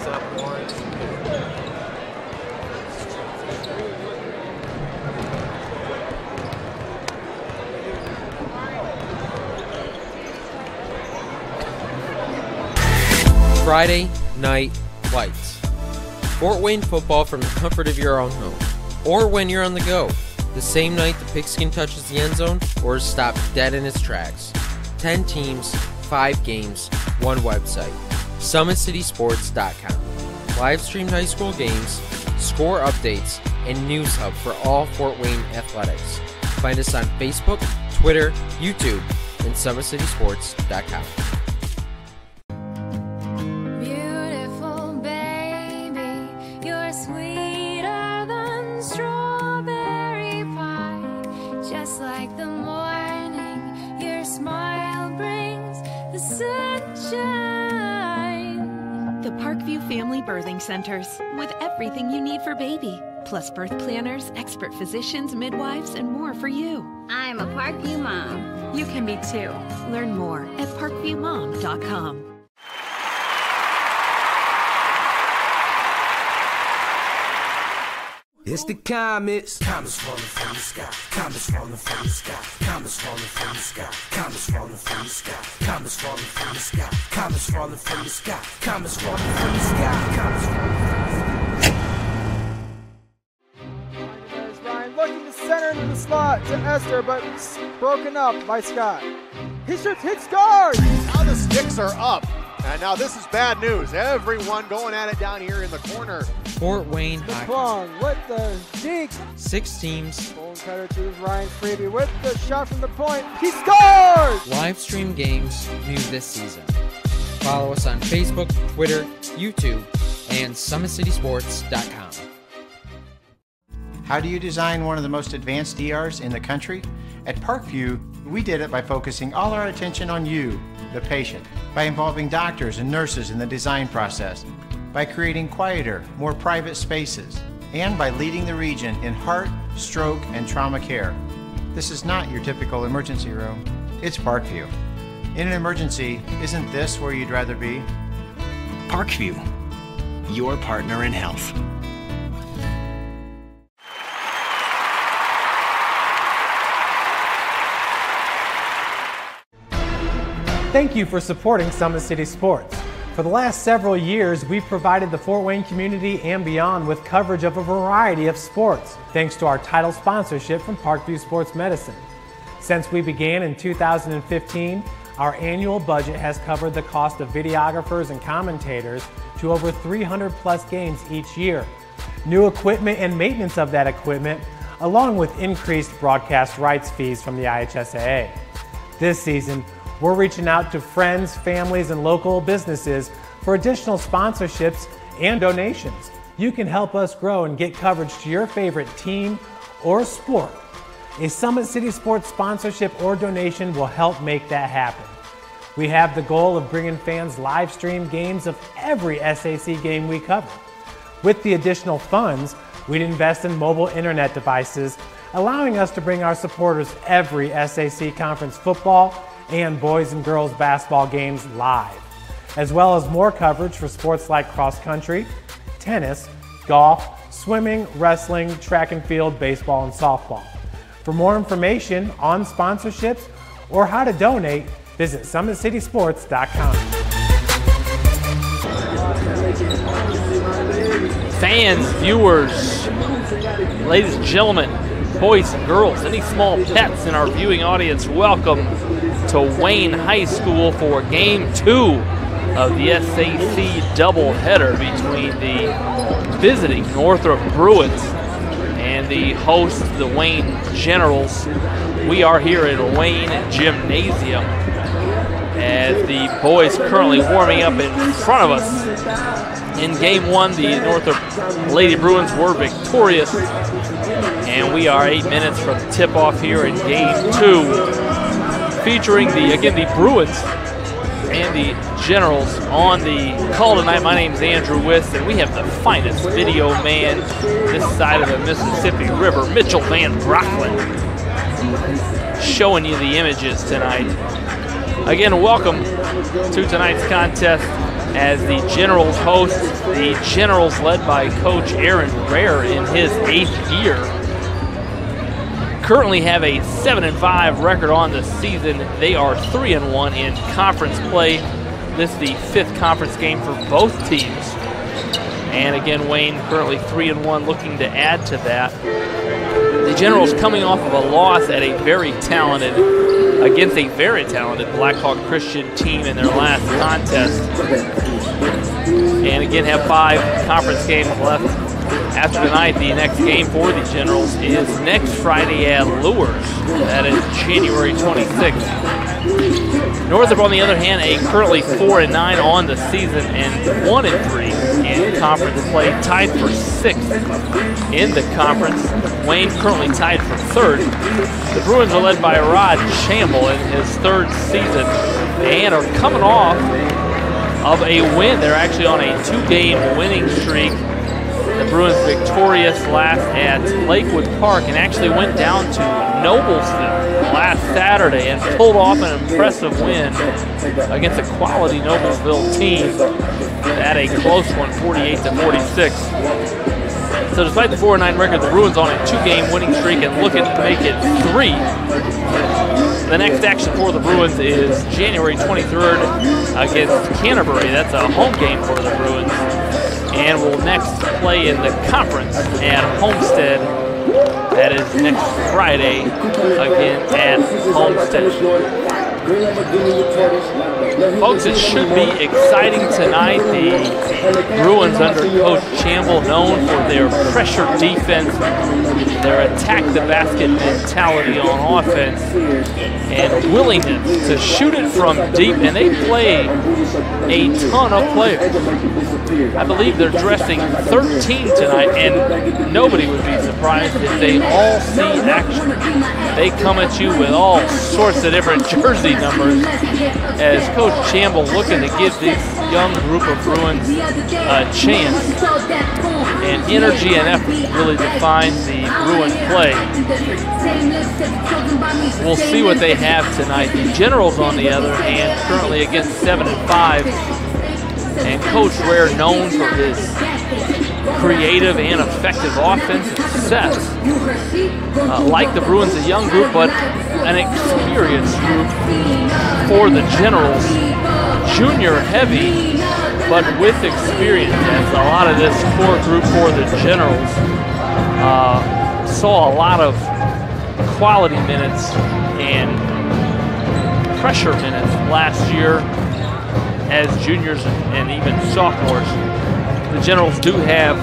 up Lawrence. Friday Night Lights. Fort Wayne football from the comfort of your own home, or when you're on the go. The same night the pigskin touches the end zone, or is stopped dead in its tracks. 10 teams, 5 games, 1 website. SummitCitySports.com. Live streamed high school games, score updates, and news hub for all Fort Wayne athletics. Find us on Facebook, Twitter, YouTube, and SummitCitySports.com. Family Birthing Centers, with everything you need for baby, plus birth planners, expert physicians, midwives, and more for you. I'm a Parkview mom. You can be too. Learn more at parkviewmom.com. It's the comets. Comets falling from the sky. Comets falling from the sky. Comets falling from the sky. Comets falling from the sky. Comets falling from the sky. Comets falling from the sky. Comets falling from the sky. Comets falling from the sky. There's Ryan looking to center into the slot to Esther, but broken up by Scott. He shoots, hit, scores! Now the sticks are up. And now this is bad news. Everyone going at it down here in the corner. Fort Wayne Hockey. Long with the deke. 6 teams. Bone cutter to Ryan Freeby with the shot from the point. He scores! Live stream games new this season. Follow us on Facebook, Twitter, YouTube, and SummitCitySports.com. How do you design one of the most advanced DRs in the country? At Parkview, we did it by focusing all our attention on you, the patient, by involving doctors and nurses in the design process, by creating quieter, more private spaces, and by leading the region in heart, stroke, and trauma care. This is not your typical emergency room. It's Parkview. In an emergency, isn't this where you'd rather be? Parkview, your partner in health. Thank you for supporting Summit City Sports. For the last several years, we've provided the Fort Wayne community and beyond with coverage of a variety of sports, thanks to our title sponsorship from Parkview Sports Medicine. Since we began in 2015, our annual budget has covered the cost of videographers and commentators to over 300 plus games each year. New equipment and maintenance of that equipment, along with increased broadcast rights fees from the IHSAA. This season, we're reaching out to friends, families, and local businesses for additional sponsorships and donations. You can help us grow and get coverage to your favorite team or sport. A Summit City Sports sponsorship or donation will help make that happen. We have the goal of bringing fans live stream games of every SAC game we cover. With the additional funds, we'd invest in mobile internet devices, allowing us to bring our supporters every SAC conference football and boys and girls basketball games live, as well as more coverage for sports like cross country, tennis, golf, swimming, wrestling, track and field, baseball, and softball. For more information on sponsorships or how to donate, visit SummitCitySports.com. Fans, viewers, ladies and gentlemen, boys and girls, any small pets in our viewing audience, welcome to Wayne High School for Game 2 of the SAC doubleheader between the visiting Northrop Bruins and the hosts, the Wayne Generals. We are here at Wayne Gymnasium as the boys currently warming up in front of us. In Game 1, the Northrop Lady Bruins were victorious, and we are 8 minutes from tip-off here in Game 2. Featuring the Bruins and the Generals on the call tonight. My name's Andrew Wist, and we have the finest video man this side of the Mississippi River, Mitchell Van Brocklin, showing you the images tonight. Again, welcome to tonight's contest. as the Generals host the Generals led by Coach Aaron Rare in his 8th year. Currently have a 7-5 record on the season. They are 3-1 in conference play. This is the 5th conference game for both teams. And again, Wayne currently 3-1, looking to add to that. The Generals coming off of a loss at against a very talented Blackhawk Christian team in their last contest. And again, have 5 conference games left. After tonight, the next game for the Generals is next Friday at Lures. That is January 26th. Northrop, on the other hand, currently 4-9 on the season and 1-3 in conference play, tied for 6th in the conference. Wayne currently tied for 3rd. The Bruins are led by Rod Chamble in his 3rd season and are coming off of a win. They're actually on a 2-game winning streak. The Bruins victorious last at Lakewood Park and actually went down to Noblesville last Saturday and pulled off an impressive win against a quality Noblesville team at a close one, 48-46. So despite the 4-9 record, the Bruins on a 2-game winning streak and looking to make it 3. The next action for the Bruins is January 23rd against Canterbury. That's a home game for the Bruins. And will next play in the conference at Homestead. That is next Friday, again at Homestead. Folks, it should be exciting tonight. The Bruins under Coach Chamble, known for their pressure defense, their attack-the-basket mentality on offense, and willingness to shoot it from deep, and they play a ton of players. I believe they're dressing 13 tonight, and nobody would be surprised if they all see action. They come at you with all sorts of different jersey numbers as Coach Chamble looking to give this young group of Bruins a chance. And energy and effort really defines the Bruin play. We'll see what they have tonight. The Generals, on the other hand, currently against 7-5. And Coach Ware, known for his creative and effective offensive success. Like the Bruins, a young group, but an experienced group for the Generals. Junior heavy, but with experience, as a lot of this core group for the Generals saw a lot of quality minutes and pressure minutes last year as juniors and even sophomores. The Generals do have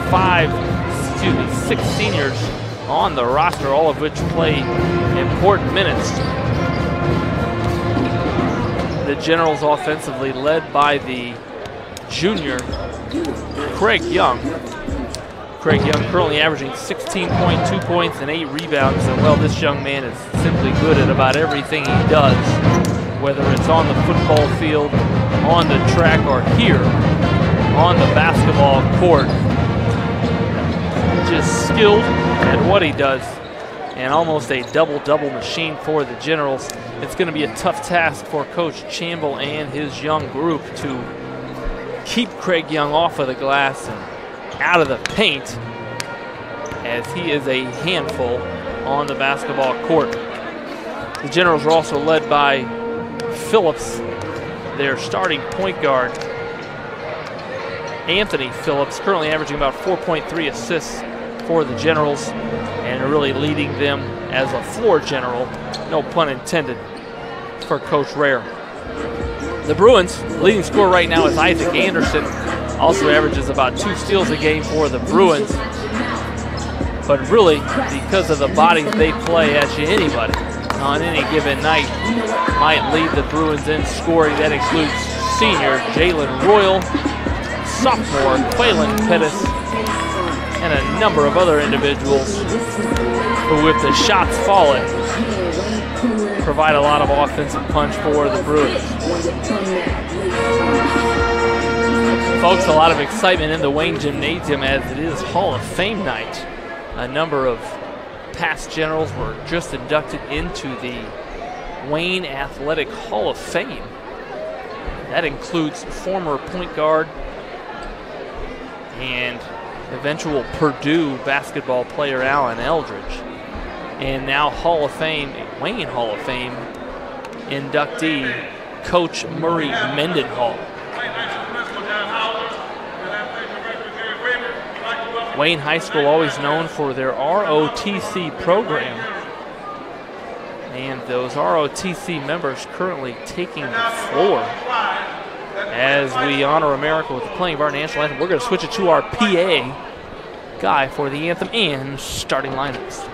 6 seniors on the roster, all of which play important minutes. The Generals offensively led by the junior Craig Young. Craig Young currently averaging 16.2 points and 8 rebounds, and well, this young man is simply good at about everything he does, whether it's on the football field, on the track, or here on the basketball court. Just skilled at what he does, and almost a double-double machine for the Generals. It's going to be a tough task for Coach Chamble and his young group to keep Craig Young off of the glass and out of the paint, as he is a handful on the basketball court. The Generals are also led by Phillips, their starting point guard. Anthony Phillips, currently averaging about 4.3 assists for the Generals, and really leading them as a floor general, no pun intended, for Coach Rare. The Bruins' leading scorer right now is Isaac Anderson, also averages about 2 steals a game for the Bruins. But really, because of the bodies they play, actually anybody on any given night might lead the Bruins in scoring. That includes senior Jalen Royal, sophomore Quaylen Pettis, and a number of other individuals who, if the shots falling, provide a lot of offensive punch for the Bruins. Folks, a lot of excitement in the Wayne Gymnasium as it is Hall of Fame night. A number of past Generals were just inducted into the Wayne Athletic Hall of Fame. That includes former point guard and eventual Purdue basketball player Alan Eldridge, and now Hall of Fame, Wayne Hall of Fame inductee, Coach Murray Mendenhall. Wayne High School always known for their ROTC program, and those ROTC members currently taking the floor as we honor America with the playing of our national anthem. We're going to switch it to our PA guy for the anthem and starting lineups.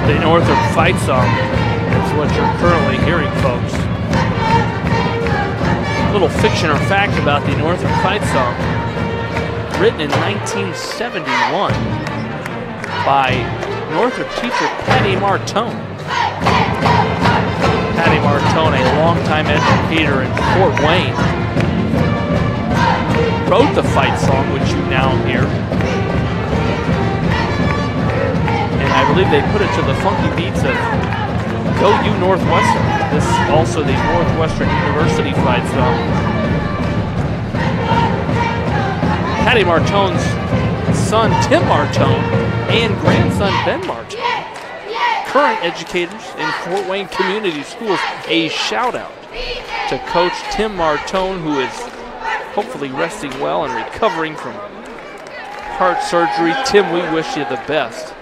The Northrop fight song is what you're currently hearing, folks. A little fiction or fact about the Northrop fight song. Written in 1971 by Northrop teacher Patty Martone. Patty Martone, a longtime educator in Fort Wayne, wrote the fight song, which you now hear. I believe they put it to the funky beats of Go You Northwestern. This is also the Northwestern University fight song. Patty Martone's son, Tim Martone, and grandson, Ben Martone, current educators in Fort Wayne Community Schools. A shout out to Coach Tim Martone, who is hopefully resting well and recovering from heart surgery. Tim, we wish you the best.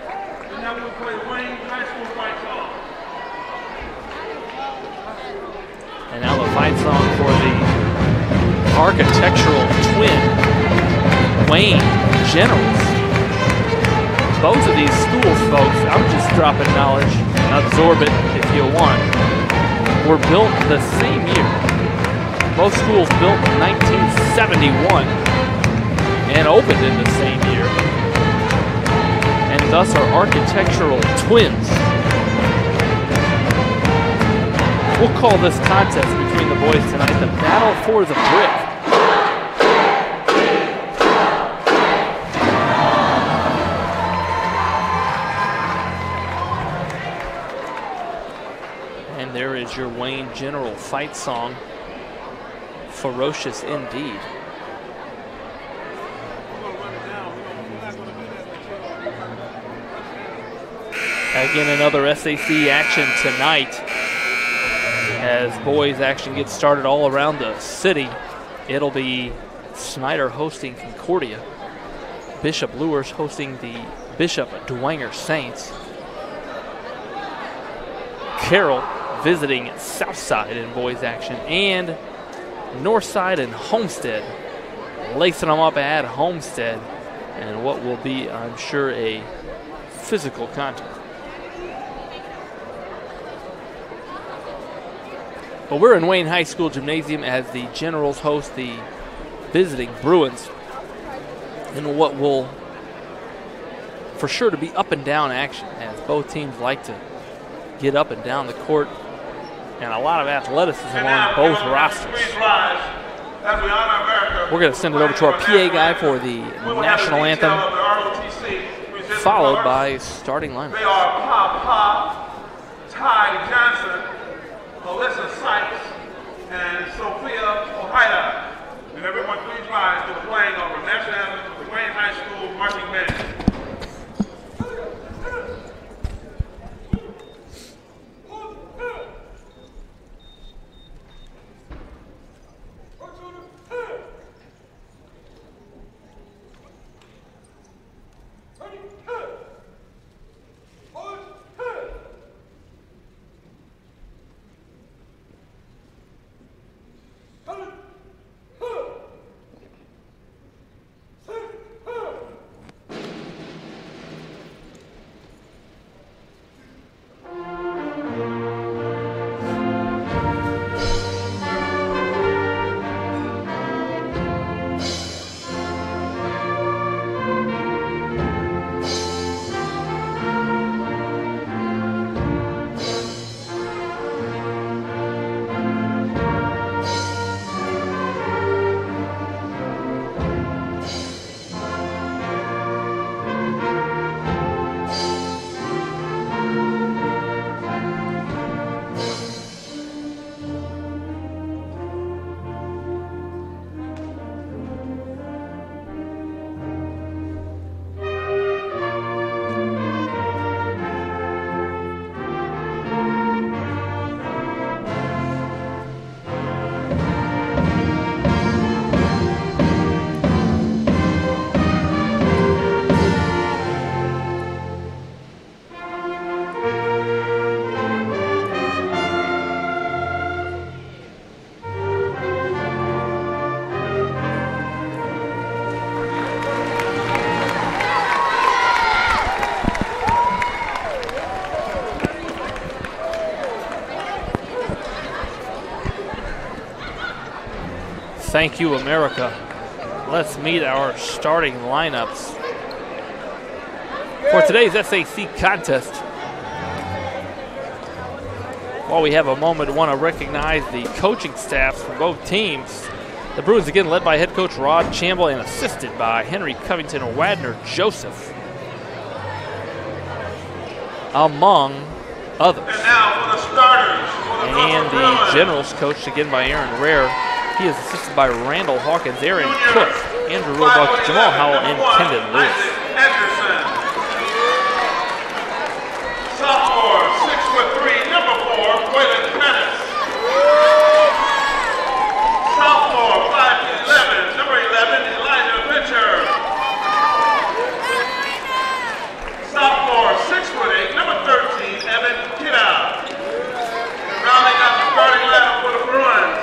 And now the fight song for the architectural twin, Wayne Generals. Both of these schools, folks, I'm just dropping knowledge, absorb it if you want, were built the same year. Both schools built in 1971 and opened in the same year, and thus are architectural twins. We'll call this contest between the boys tonight the Battle for the Brick. And there is your Wayne General fight song. Ferocious indeed. Again, another SAC action tonight. As boys action gets started all around the city, it'll be Snyder hosting Concordia, Bishop Luers hosting the Bishop Dwenger Saints, Carroll visiting Southside in boys action, and Northside and Homestead lacing them up at Homestead, and what will be, I'm sure, a physical contest. But we're in Wayne High School Gymnasium as the Generals host the visiting Bruins in what will for sure to be up and down action, as both teams like to get up and down the court, and a lot of athleticism on both rosters. We're going to send it over to our PA guy for the national anthem, followed by starting lineup. They are Papa, Ty Johnson, Melissa Sykes, and Sophia Ojeda. And everyone please rise to the playing of the national anthem of the Wayne High School marching band. Thank you, America. Let's meet our starting lineups for today's SAC contest. While we have a moment, I want to recognize the coaching staffs for both teams. The Bruins again led by head coach Rod Chambliss and assisted by Henry Covington and Wadner Joseph, among others. And now for the starters. And the Generals coached again by Aaron Rare. He is assisted by Randall Hawkins, Aaron Cook, Andrew Roebuck, Jamal Howell, and Kendon Lewis. Anderson. Sophomore, 6'3", number 4, Waylon Pettis. Sophomore, 5'11", number 11, Elijah Pitcher. Sophomore, 6'8", number 13, Evan Kidda. Rounding out the starting lineup for the Bruins.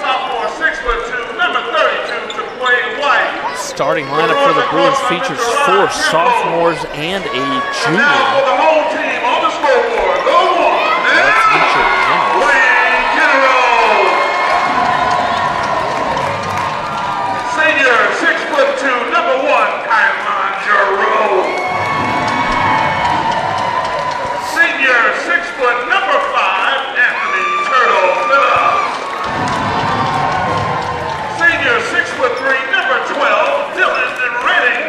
Sophomore, 6'2", number 32, Jaquay White. Starting lineup for the Bruins features 4 sophomores and a junior. Now for the home team on the scoreboard, the one. Let's meet your Generals. Wayne General. Senior, 6'2", number 1, Kylan Giroux. Senior, 6', number 5, Anthony Turtle Phillips. Senior, 6'3", number 12, Dylan Redding.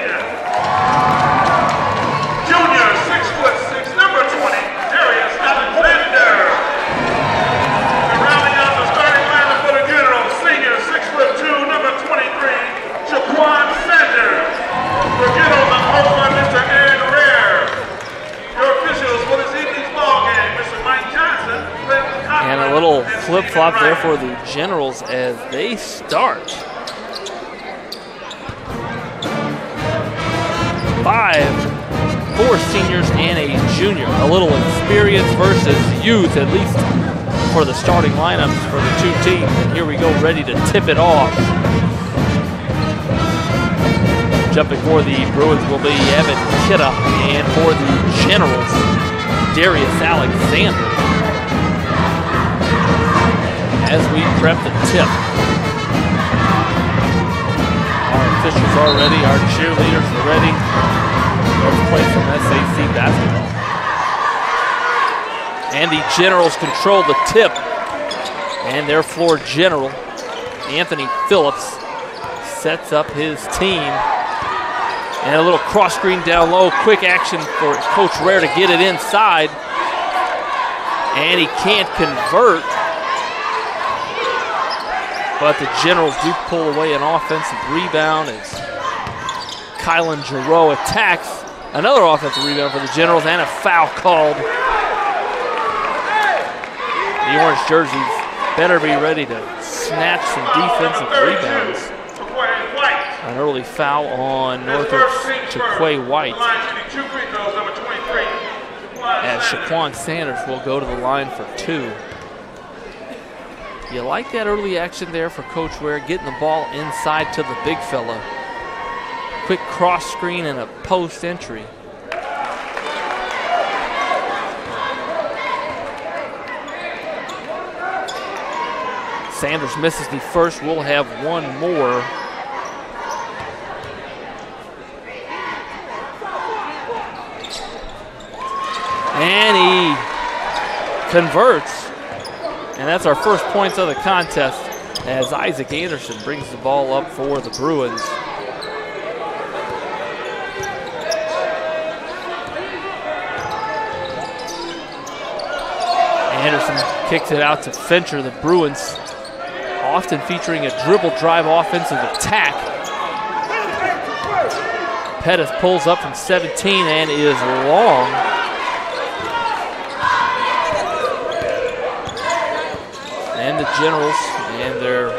Junior, 6'6", number 20, Darius Alexander. And rounding out the starting lineup for the Generals, senior, 6'2", number 23, Jaquan Sanders. The Generals are coached by Mr. Aaron Rare. Your officials for this evening's ball game, Mr. Mike Johnson. And a little flip-flop there for the Generals as they start. 4 seniors and a junior. A little experience versus youth, at least for the starting lineups for the two teams. And here we go, ready to tip it off. Jumping for the Bruins will be Evan Kidda, and for the Generals, Darius Alexander. As we prep the tip, our officials are ready, our cheerleaders are ready. Let's play some SAC basketball. And the Generals control the tip. And their floor general, Anthony Phillips, sets up his team. And a little cross screen down low. Quick action for Coach Rare to get it inside. And he can't convert. But the Generals do pull away an offensive rebound as Kylan Giroux attacks. Another offensive rebound for the Generals and a foul called. The orange jerseys better be ready to snatch some defensive rebounds. An early foul on Northrop's Jaquay White, as Shaquan Sanders will go to the line for 2. You like that early action there for Coach Ware, getting the ball inside to the big fella. Quick cross screen and a post entry. Sanders misses the first. We'll have one more. And he converts. And that's our first points of the contest as Isaac Anderson brings the ball up for the Bruins. Anderson kicks it out to Fincher. The Bruins often featuring a dribble drive offensive attack. Pettis pulls up from 17 and is long. And the Generals and their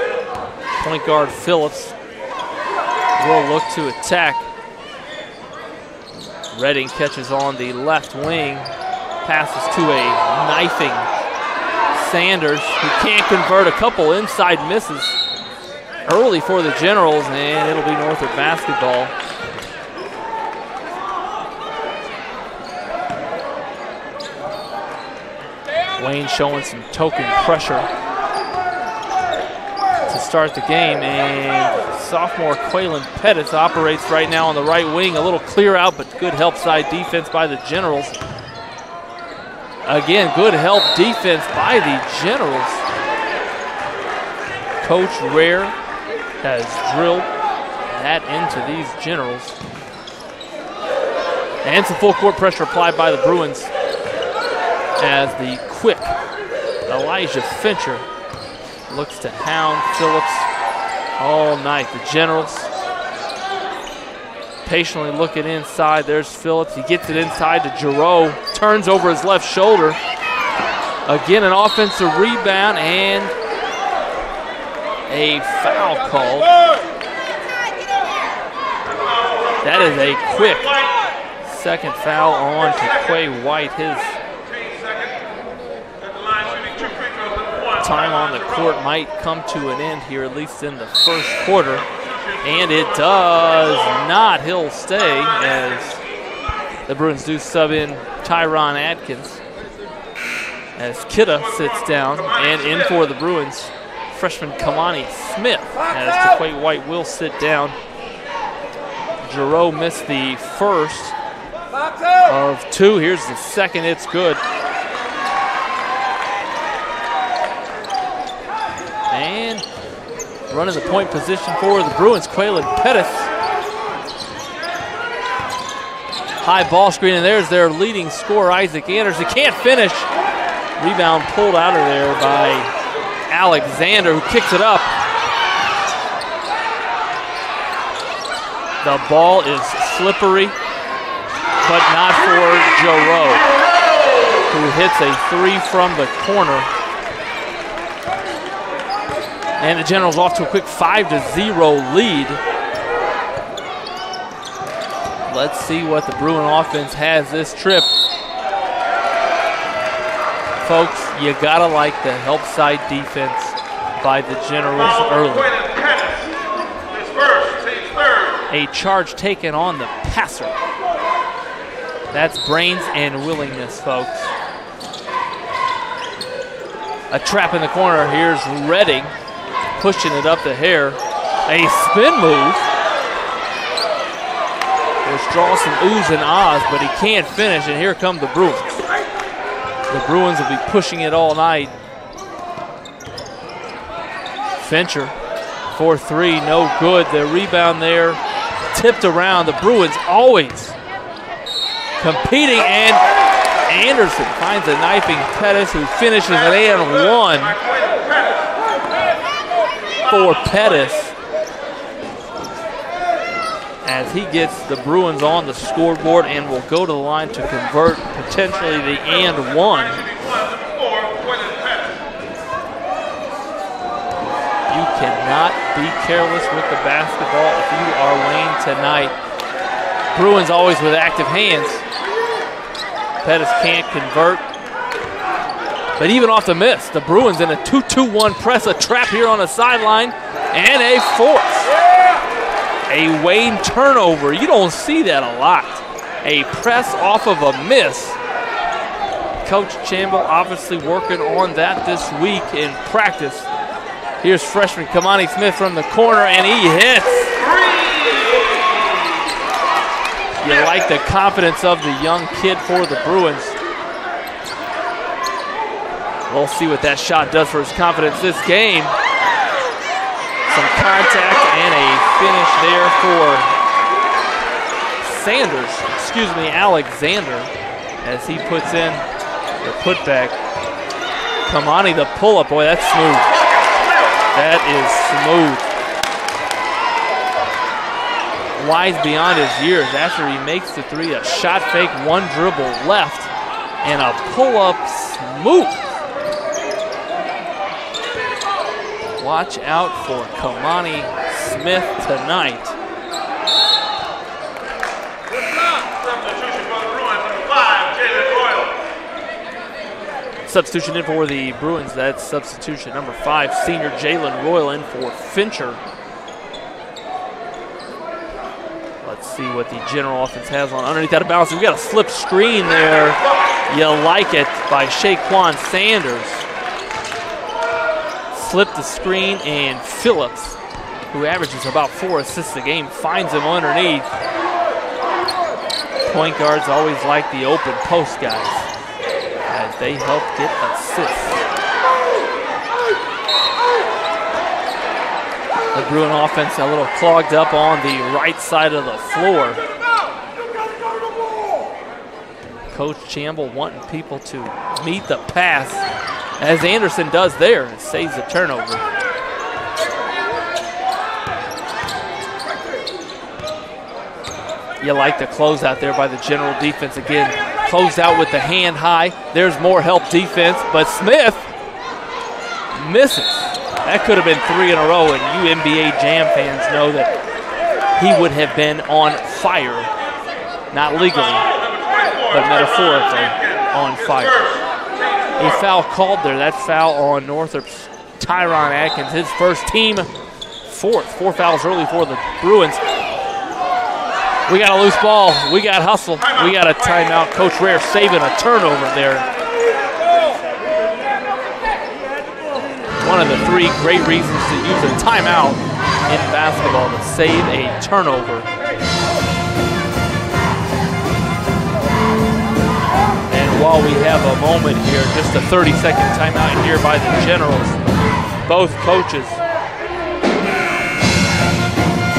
point guard Phillips will look to attack. Redding catches on the left wing, passes to a knifing Sanders, who can't convert. A couple inside misses early for the Generals, and it'll be Northrop basketball. Wayne showing some token pressure. to start the game, and sophomore Quaylen Pettis operates right now on the right wing. A little clear out, but good help side defense by the Generals. Again, good help defense by the Generals. Coach Rare has drilled that into these Generals. And some full court pressure applied by the Bruins as the quick Elijah Fincher looks to hound Phillips all night. The Generals patiently looking inside. There's Phillips. He gets it inside to Giroux. Turns over his left shoulder. Again, an offensive rebound and a foul called. That is a quick second foul on to Quay White. His time on the court might come to an end here, at least in the first quarter. And it does not. He'll stay as the Bruins do sub in Tyron Atkins as Kidda sits down, and in for the Bruins, freshman Kamani Smith, as Quay White will sit down. Giroux missed the first of two. Here's the second. It's good. And running the point position for the Bruins, Quaylen Pettis. High ball screen, and there's their leading scorer, Isaac Anderson. Can't finish. Rebound pulled out of there by Alexander, who kicks it up. The ball is slippery, but not for Giroux, who hits a three from the corner. And the Generals off to a quick 5-0 lead. Let's see what the Bruin offense has this trip. Folks, you gotta like the help side defense by the Generals early. A charge taken on the passer. That's brains and willingness, folks. A trap in the corner. Here's Redding pushing it up the hair. A spin move. Which draws some oohs and ahs, but he can't finish, and here come the Bruins. The Bruins will be pushing it all night. Fincher for three, no good. The rebound there tipped around. The Bruins always competing, and Anderson finds a knifing Pettis, who finishes an and one for Pettis as he gets the Bruins on the scoreboard and will go to the line to convert potentially the and one. You cannot be careless with the basketball if you are Wayne tonight. Bruins always with active hands. Pettis can't convert. But even off the miss, the Bruins in a 2-2-1 press, a trap here on the sideline, and a force. A Wayne turnover. You don't see that a lot. A press off of a miss. Coach Chamble obviously working on that this week in practice. Here's freshman Kamani Smith from the corner, and he hits. You like the confidence of the young kid for the Bruins. We'll see what that shot does for his confidence this game. Some contact and a finish there for Alexander, as he puts in the putback. Kamani, the pull-up, boy, that's smooth. That is smooth. Wise beyond his years. After he makes the three, a shot fake, one dribble left, and a pull-up smooth. Watch out for Kamani Smith tonight. Substitution in for the Bruins. That's substitution number 5, senior Jalen Royal, in for Fincher. Let's see what the general offense has on underneath that balance. We got a slip screen there. You like it by Shaquan Sanders. flip the screen, and Phillips, who averages about 4 assists a game, finds him underneath. Point guards always like the open post guys as they help get assists. The Bruin offense a little clogged up on the right side of the floor. Coach Chamble wanting people to meet the pass, as Anderson does there and saves the turnover. You like the closeout there by the General defense again. Closed out with the hand high. There's more help defense, but Smith misses. That could have been 3 in a row, and you NBA Jam fans know that he would have been on fire. Not legally, but metaphorically on fire. A foul called there. That foul on Northrop's Tyron Atkins, his first team fourth. 4 fouls early for the Bruins. We got a loose ball. We got hustle. We got a timeout. Coach Rare saving a turnover there. One of the 3 great reasons to use a timeout in basketball, to save a turnover. And while we have a moment here, just a 30-second timeout here by the Generals. Both coaches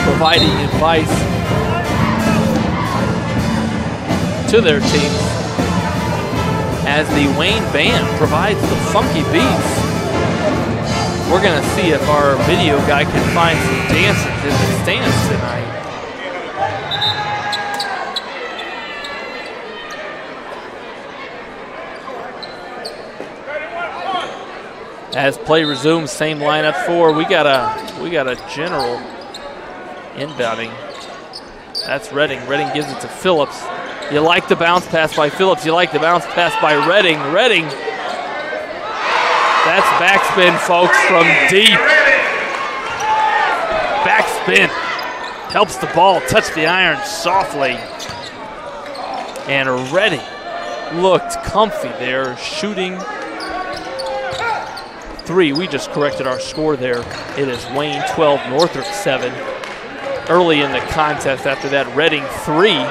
providing advice to their teams as the Wayne Band provides the funky beats. We're going to see if our video guy can find some dancers in the stands tonight. As play resumes, same lineup for we got a General inbounding. That's Redding. Redding gives it to Phillips. You like the bounce pass by Phillips. You like the bounce pass by Redding. Redding. That's backspin, folks, from deep. Backspin. Helps the ball touch the iron softly. And Redding looked comfy there, shooting 3. We just corrected our score there. It is Wayne 12, Northrop 7. Early in the contest after that, Redding 3.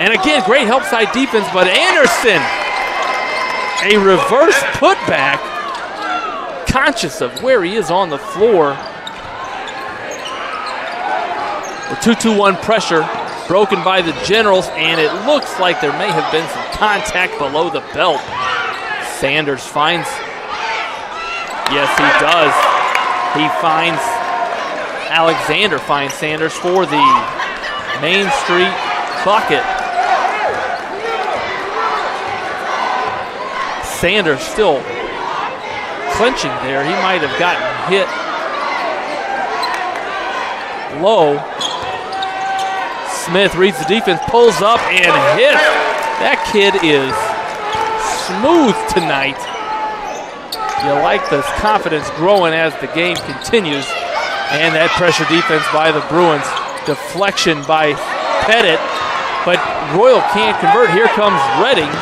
And again, great help side defense, but Anderson, a reverse putback, conscious of where he is on the floor. The 2-2-1 pressure broken by the Generals, and it looks like there may have been some contact below the belt. Sanders finds, yes he does. He finds, Alexander finds Sanders for the Main Street bucket. Sanders still clinching there. He might have gotten hit low. Smith reads the defense, pulls up and hits. That kid is smooth tonight. You like this confidence growing as the game continues. And that pressure defense by the Bruins. Deflection by Pettit, but Royal can't convert. Here comes Redding.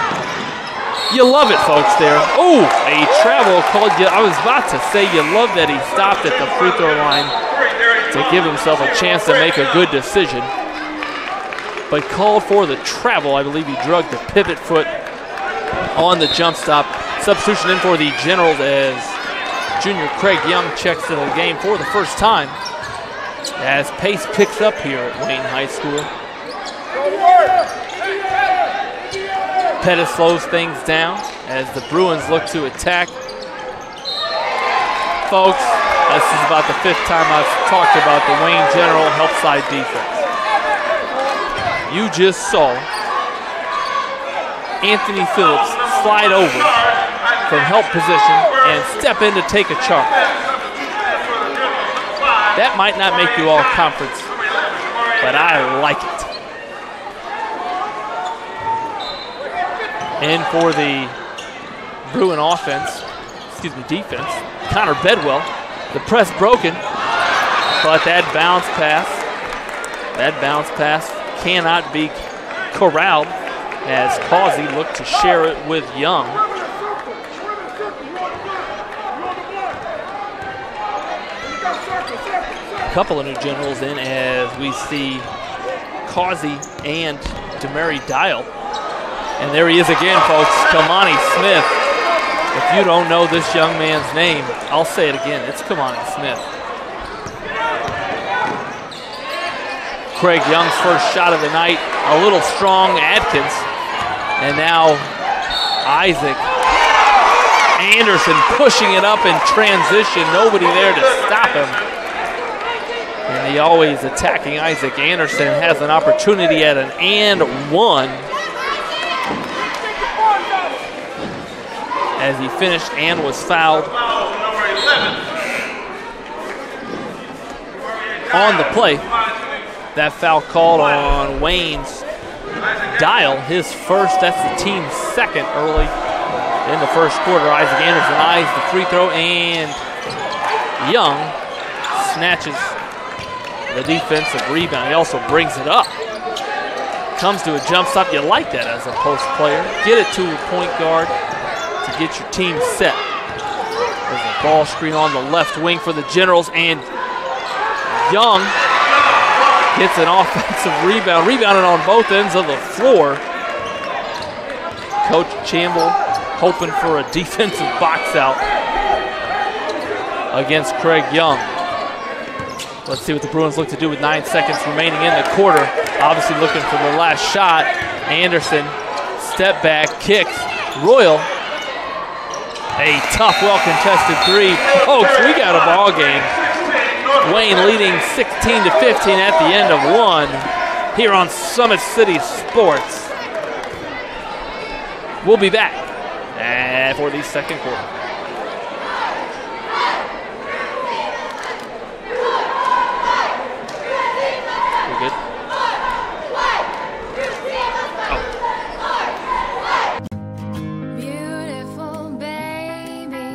You love it, folks, there. Oh, a travel called. I was about to say you love that he stopped at the free throw line to give himself a chance to make a good decision. But called for the travel. I believe he drug the pivot foot on the jump stop. Substitution in for the Generals as junior Craig Young checks into the game for the first time as pace picks up here at Wayne High School. Pettit slows things down as the Bruins look to attack. Folks, this is about the 5th time I've talked about the Wayne General help side defense. You just saw Anthony Phillips slide over from help position and step in to take a charge. That might not make you all conference, but I like it. And for the Bruin defense, Connor Bedwell, the press broken, but that bounce pass cannot be corralled as Causey looked to share it with Young. A couple of new generals in as we see Causey and Demary Dial. And there he is again, folks, Kamani Smith. If you don't know this young man's name, I'll say it again, it's Kamani Smith. Craig Young's first shot of the night, a little strong Adkins. And now Isaac Anderson pushing it up in transition, nobody there to stop him. And the always attacking Isaac Anderson has an opportunity at an and one. As he finished and was fouled. On the play, that foul called on Wayne's Dial, his first, that's the team's second early in the first quarter. Isaac Anderson eyes the free throw, and Young snatches the defensive rebound. He also brings it up. Comes to a jump stop. You like that as a post player. Get it to a point guard to get your team set. There's a ball screen on the left wing for the Generals, and Young gets an offensive rebound, rebounded on both ends of the floor. Coach Chamble hoping for a defensive box out against Craig Young. Let's see what the Bruins look to do with 9 seconds remaining in the quarter. Obviously looking for the last shot. Anderson, step back, kicks. Royal, a tough, well-contested three. Folks, we got a ball game. Wayne leading 16-15 at the end of one here on Summit City Sports. We'll be back for the second quarter. We're good. Beautiful baby,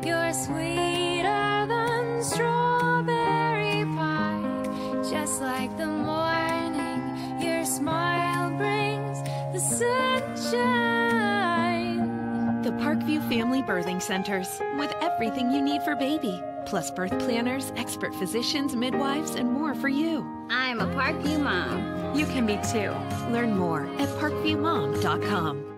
you're sweeter than strawberry pie. Just like the morning, your smile brings the sunshine. The Parkview Family Birthing Centers, with everything you need for baby, plus birth planners, expert physicians, midwives, and more for you. I'm a Parkview mom. You can be too. Learn more at parkviewmom.com.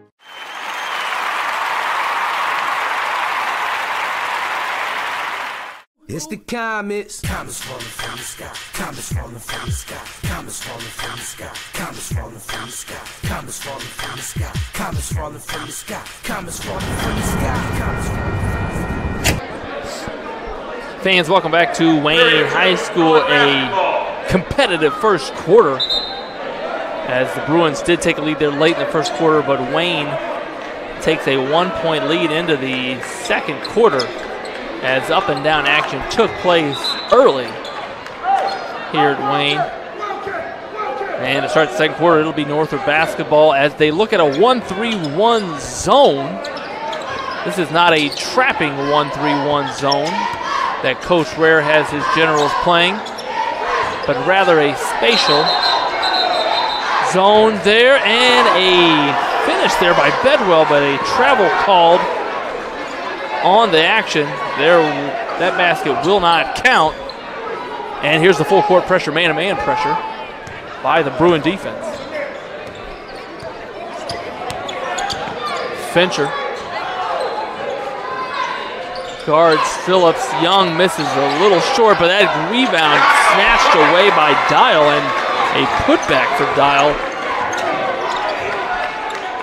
It's the comets. Comets falling from the sky. Comets falling from the sky. Comets falling from the sky. Comets falling from the sky. Comets falling from the sky. Comets falling from the sky. Comets falling from the sky. Comets falling from the sky. Fans, welcome back to Wayne High School. A competitive first quarter, as the Bruins did take a lead there late in the first quarter, but Wayne takes a 1-point lead into the second quarter, as up and down action took place early here at Wayne. And to start the second quarter, it'll be Northrop basketball as they look at a 1-3-1 zone. This is not a trapping 1-3-1 zone that Coach Ware has his Generals playing, but rather a spatial zone there, and a finish there by Bedwell, but a travel called on the action. There, that basket will not count. And here's the full court pressure, man-to-man pressure by the Bruin defense. Fincher guards Phillips. Young misses a little short, but that rebound snatched away by Dial, and a putback for Dial.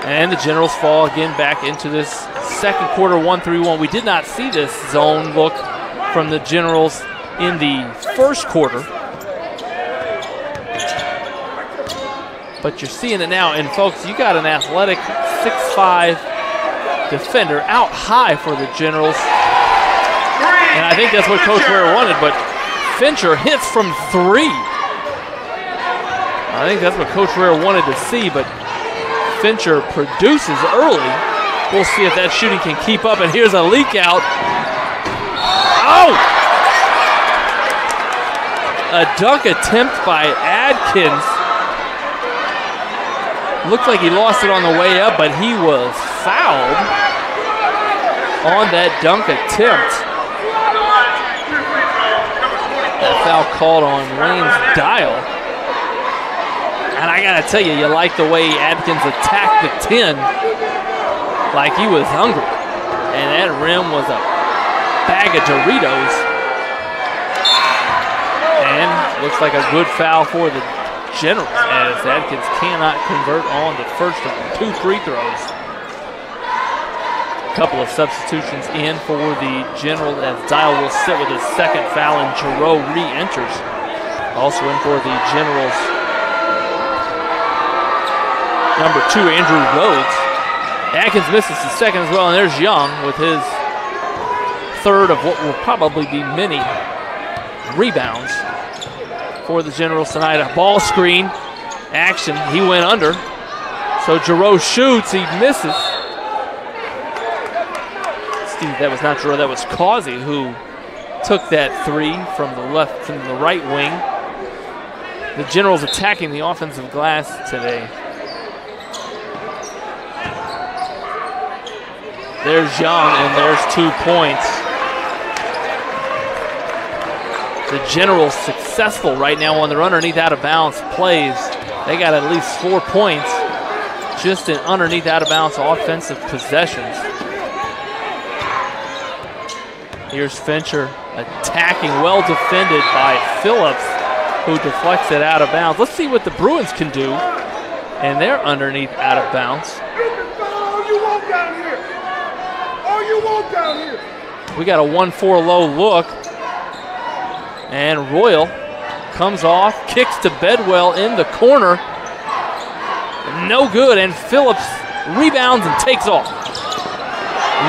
And the Generals fall again back into this second quarter 1-3-1. We did not see this zone look from the Generals in the first quarter, but you're seeing it now. And folks, you got an athletic 6'5" defender out high for the Generals, and I think that's what Coach Ware wanted, but Fincher hits from three. I think that's what Coach Ware wanted to see, but Fincher produces early. We'll see if that shooting can keep up, and here's a leak out. Oh! A dunk attempt by Adkins. Looked like he lost it on the way up, but he was fouled on that dunk attempt. That foul called on Wayne's Dial. And I got to tell you, you like the way Adkins attacked the 10 like he was hungry. And that rim was a bag of Doritos. And looks like a good foul for the Generals, as Adkins cannot convert on the first of 2 free throws. A couple of substitutions in for the Generals, as Dial will sit with his second foul and Giroux re-enters. Also in for the Generals, number 2, Andrew Rhodes. Atkins misses his second as well, and there's Young with his third of what will probably be many rebounds for the Generals tonight. A ball screen action. He went under. So Giroux shoots. He misses. Steve, that was not Giroux. That was Causey who took that 3 from the right wing. The Generals attacking the offensive glass today. There's Young, and there's 2 points. The Generals successful right now on their underneath out-of-bounds plays. They got at least 4 points just in underneath out-of-bounds offensive possessions. Here's Fincher attacking, well defended by Phillips, who deflects it out of bounds. Let's see what the Bruins can do, and they're underneath out-of-bounds. We got a 1-4 low look. And Royal comes off, kicks to Bedwell in the corner. No good, and Phillips rebounds and takes off.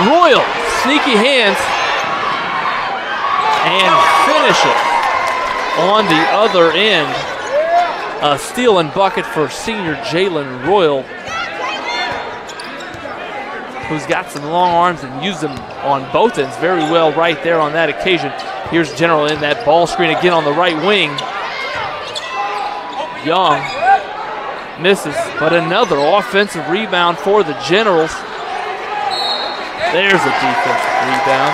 Royal, sneaky hands, and finishes on the other end. A steal and bucket for senior Jalen Royal, who's got some long arms and used them on both ends very well right there on that occasion. Here's General in that ball screen again on the right wing. Young misses, but another offensive rebound for the Generals. There's a defensive rebound,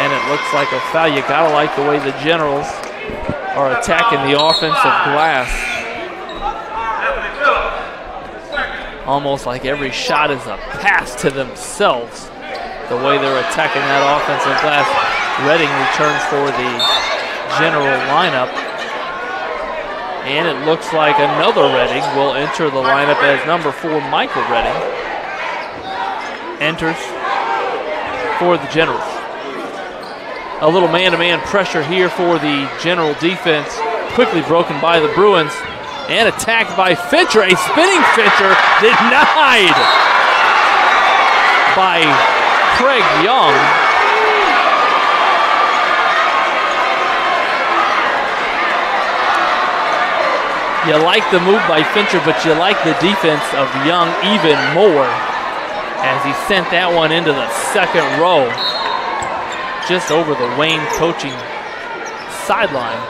and it looks like a foul. You gotta like the way the Generals are attacking the offensive glass. Almost like every shot is a pass to themselves, the way they're attacking that offensive glass. Redding returns for the General lineup. And it looks like another Redding will enter the lineup as number 4, Michael Redding, enters for the Generals. A little man-to-man pressure here for the General defense, quickly broken by the Bruins, and attacked by Fincher. A spinning Fincher denied by Craig Young. You like the move by Fincher, but you like the defense of Young even more, as he sent that one into the second row, just over the Wayne coaching sideline.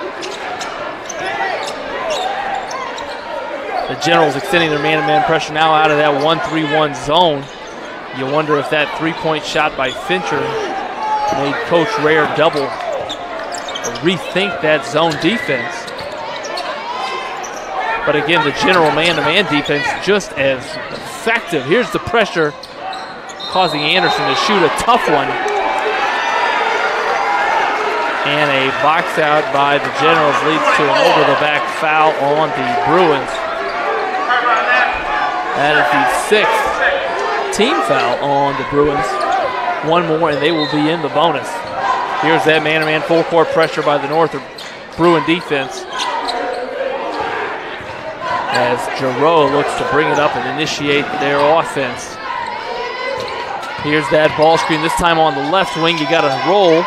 The Generals extending their man-to-man pressure now out of that 1-3-1 zone. You wonder if that 3-point shot by Fincher made Coach Rare double rethink that zone defense. But again, the General man-to-man defense just as effective. Here's the pressure, causing Anderson to shoot a tough one. And a box out by the Generals leads to an over-the-back foul on the Bruins. That is the 6th team foul on the Bruins. One more and they will be in the bonus. Here's that man-to-man full-court pressure by the Northrop Bruin defense, as Giroux looks to bring it up and initiate their offense. Here's that ball screen, this time on the left wing. You got to roll.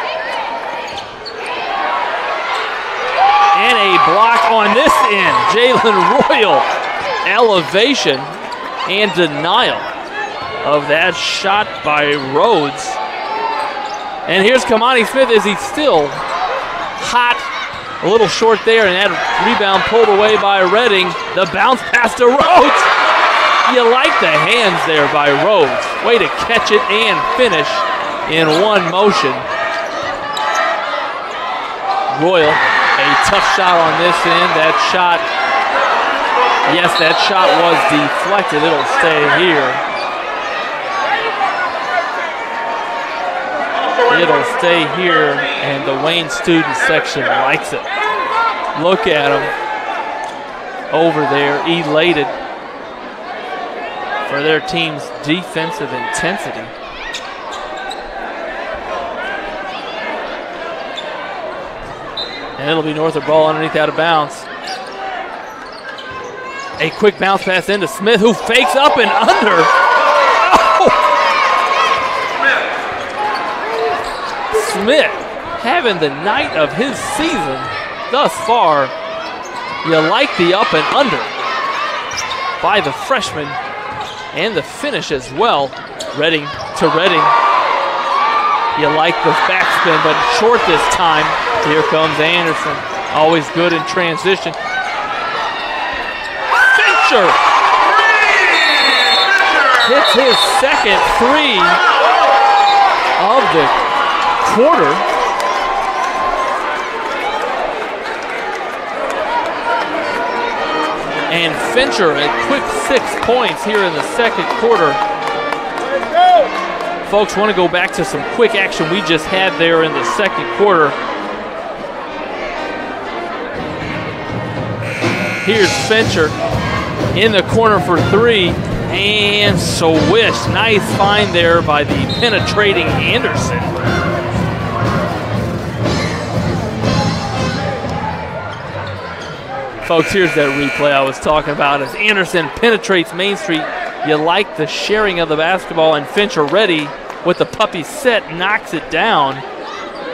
And a block on this end. Jalen Royal, elevation and denial of that shot by Rhodes. And here's Kamani Smith. Is he still hot? A little short there, and that rebound pulled away by Redding. The bounce pass to Rhodes. You like the hands there by Rhodes. Way to catch it and finish in one motion. Royal, a A tough shot on this end. That shot, yes, that shot was deflected. It'll stay here. It'll stay here, and the Wayne student section likes it. Look at them over there, elated for their team's defensive intensity. And it'll be Northrop ball underneath out of bounds. A quick bounce pass into Smith, who fakes up and under. Oh! Smith having the night of his season thus far. You like the up and under by the freshman and the finish as well. Redding to Redding. You like the backspin, but short this time. Here comes Anderson, always good in transition. Fincher hits his second three of the quarter. And Fincher a quick 6 points here in the second quarter. Folks, want to go back to some quick action we just had there in the second quarter. Here's Fincher in the corner for three, and swish. Nice find there by the penetrating Anderson. Folks, here's that replay I was talking about as Anderson penetrates Main Street. You like the sharing of the basketball, and Fincher ready with the puppy set, knocks it down.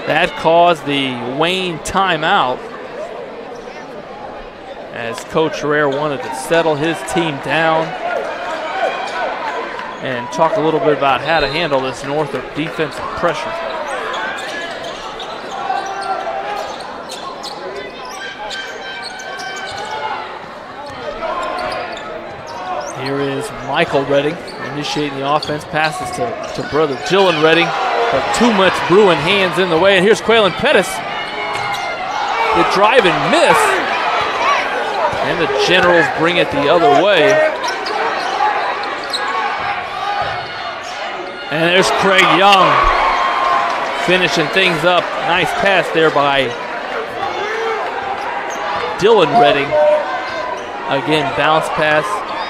That caused the Wayne timeout, as Coach Herrera wanted to settle his team down and talk a little bit about how to handle this Northrop defensive pressure. Here is Michael Redding initiating the offense, passes to brother Dylan Redding, but too much Bruin hands in the way, and here's Quaylen Pettis. The drive and miss. And the Generals bring it the other way. And there's Craig Young finishing things up. Nice pass there by Dylan Redding. Again, bounce pass.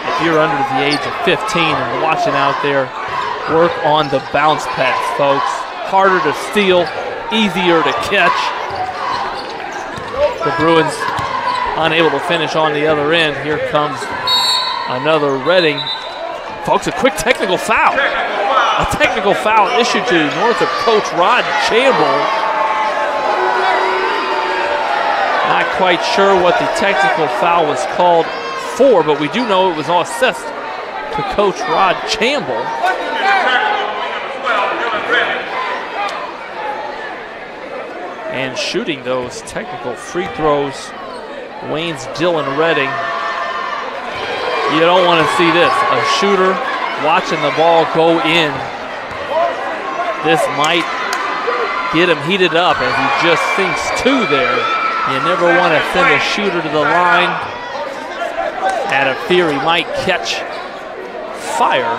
If you're under the age of 15 and watching out there, work on the bounce pass, folks. Harder to steal, easier to catch. The Bruins unable to finish on the other end. Here comes another Redding. Folks, a quick technical foul. A technical foul issued to Northrop coach Rod Chamble. Not quite sure what the technical foul was called for, but we do know it was all assessed to Coach Rod Chamble. And shooting those technical free throws, Wayne's Dylan Redding. You don't want to see this. A shooter watching the ball go in. This might get him heated up as he just sinks two there. You never want to send a shooter to the line out of fear he might catch fire.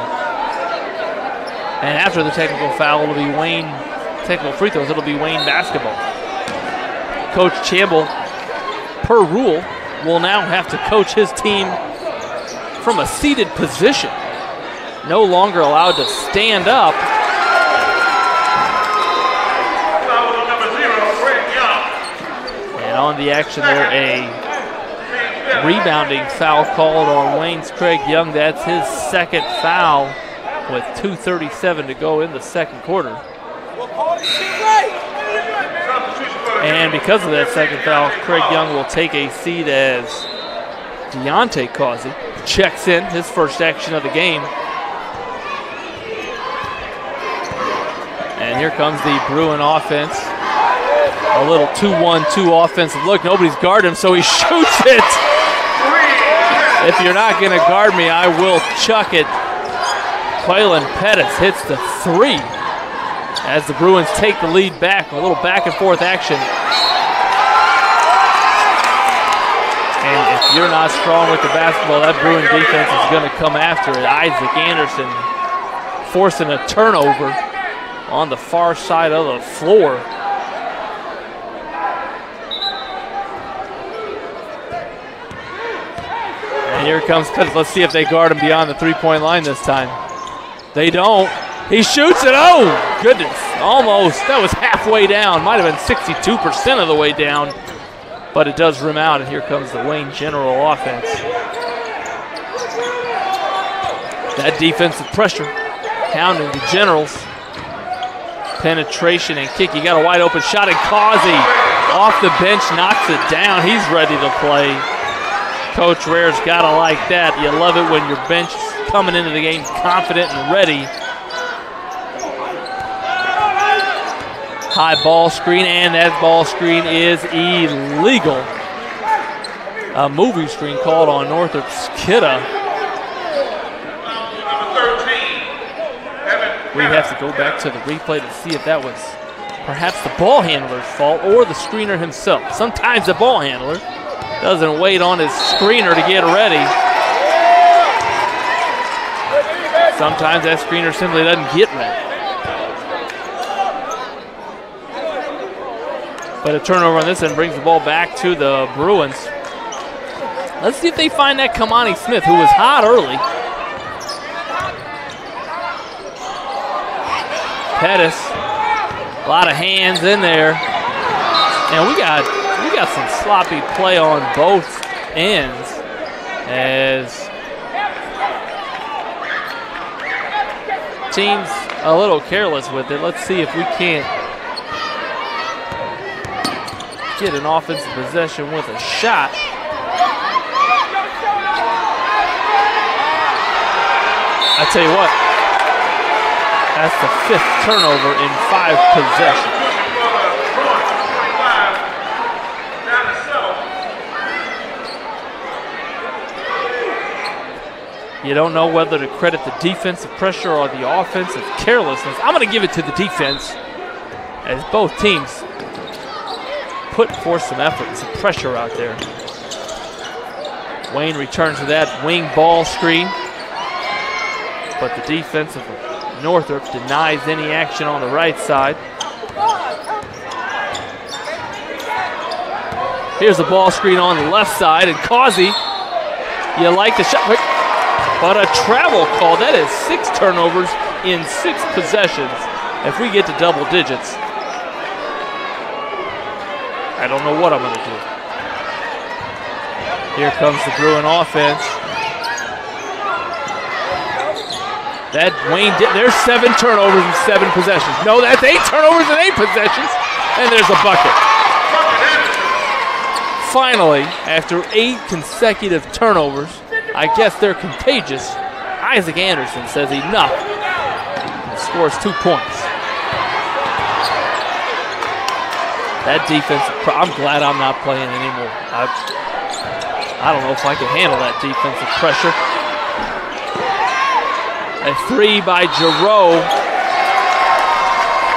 And after the technical foul, it'll be Wayne, technical free throws, it'll be Wayne basketball. Coach Chamble, per rule, will now have to coach his team from a seated position. No longer allowed to stand up. And on the action there, a rebounding foul called on Wayne's Craig Young. That's his second foul with 2:37 to go in the second quarter. And because of that second foul, Craig Young will take a seat as Deontay Causey checks in, his first action of the game. And here comes the Bruin offense. A little 2-1-2 offensive look. Nobody's guarding him, so he shoots it. If you're not going to guard me, I will chuck it. Quaylen Pettis hits the three as the Bruins take the lead back. A little back and forth action. you're not strong with the basketball, that Bruin defense is going to come after it. Isaac Anderson forcing a turnover on the far side of the floor. And here comes Pettis. Let's see if they guard him beyond the three-point line this time. They don't. He shoots it. Oh, goodness. Almost. That was halfway down. Might have been 62% of the way down. But it does rim out, and here comes the Wayne General offense. That defensive pressure hounding the Generals. Penetration and kick. You got a wide open shot, and Causey off the bench knocks it down. He's ready to play. Coach Rare's got to like that. You love it when your bench is coming into the game confident and ready. High ball screen, and that ball screen is illegal. A moving screen called on Northrop's Kidda. We have to go back to the replay to see if that was perhaps the ball handler's fault or the screener himself. Sometimes the ball handler doesn't wait on his screener to get ready. Sometimes that screener simply doesn't get ready. But a turnover on this end brings the ball back to the Bruins. Let's see if they find that Kamani Smith, who was hot early. Pettis, a lot of hands in there. And we got some sloppy play on both ends as team's a little careless with it. Let's see if we can't get an offensive possession with a shot. I tell you what, that's the 5th turnover in 5 possessions. You don't know whether to credit the defensive pressure or the offensive carelessness. I'm going to give it to the defense as both teams put forth some effort and some pressure out there. Wayne returns to that wing ball screen, but the defense of Northrop denies any action on the right side. Here's the ball screen on the left side, and Causey, you like the shot, but a travel call. That is 6 turnovers in 6 possessions. If we get to double digits, I don't know what I'm going to do. Here comes the Bruin offense. That Wayne, there's 7 turnovers in 7 possessions. No, that's 8 turnovers in 8 possessions, and there's a bucket. Finally, after 8 consecutive turnovers, I guess they're contagious. Isaac Anderson says enough and scores 2 points. That defense, I'm glad I'm not playing anymore. I don't know if I can handle that defensive pressure. A 3 by Giroux.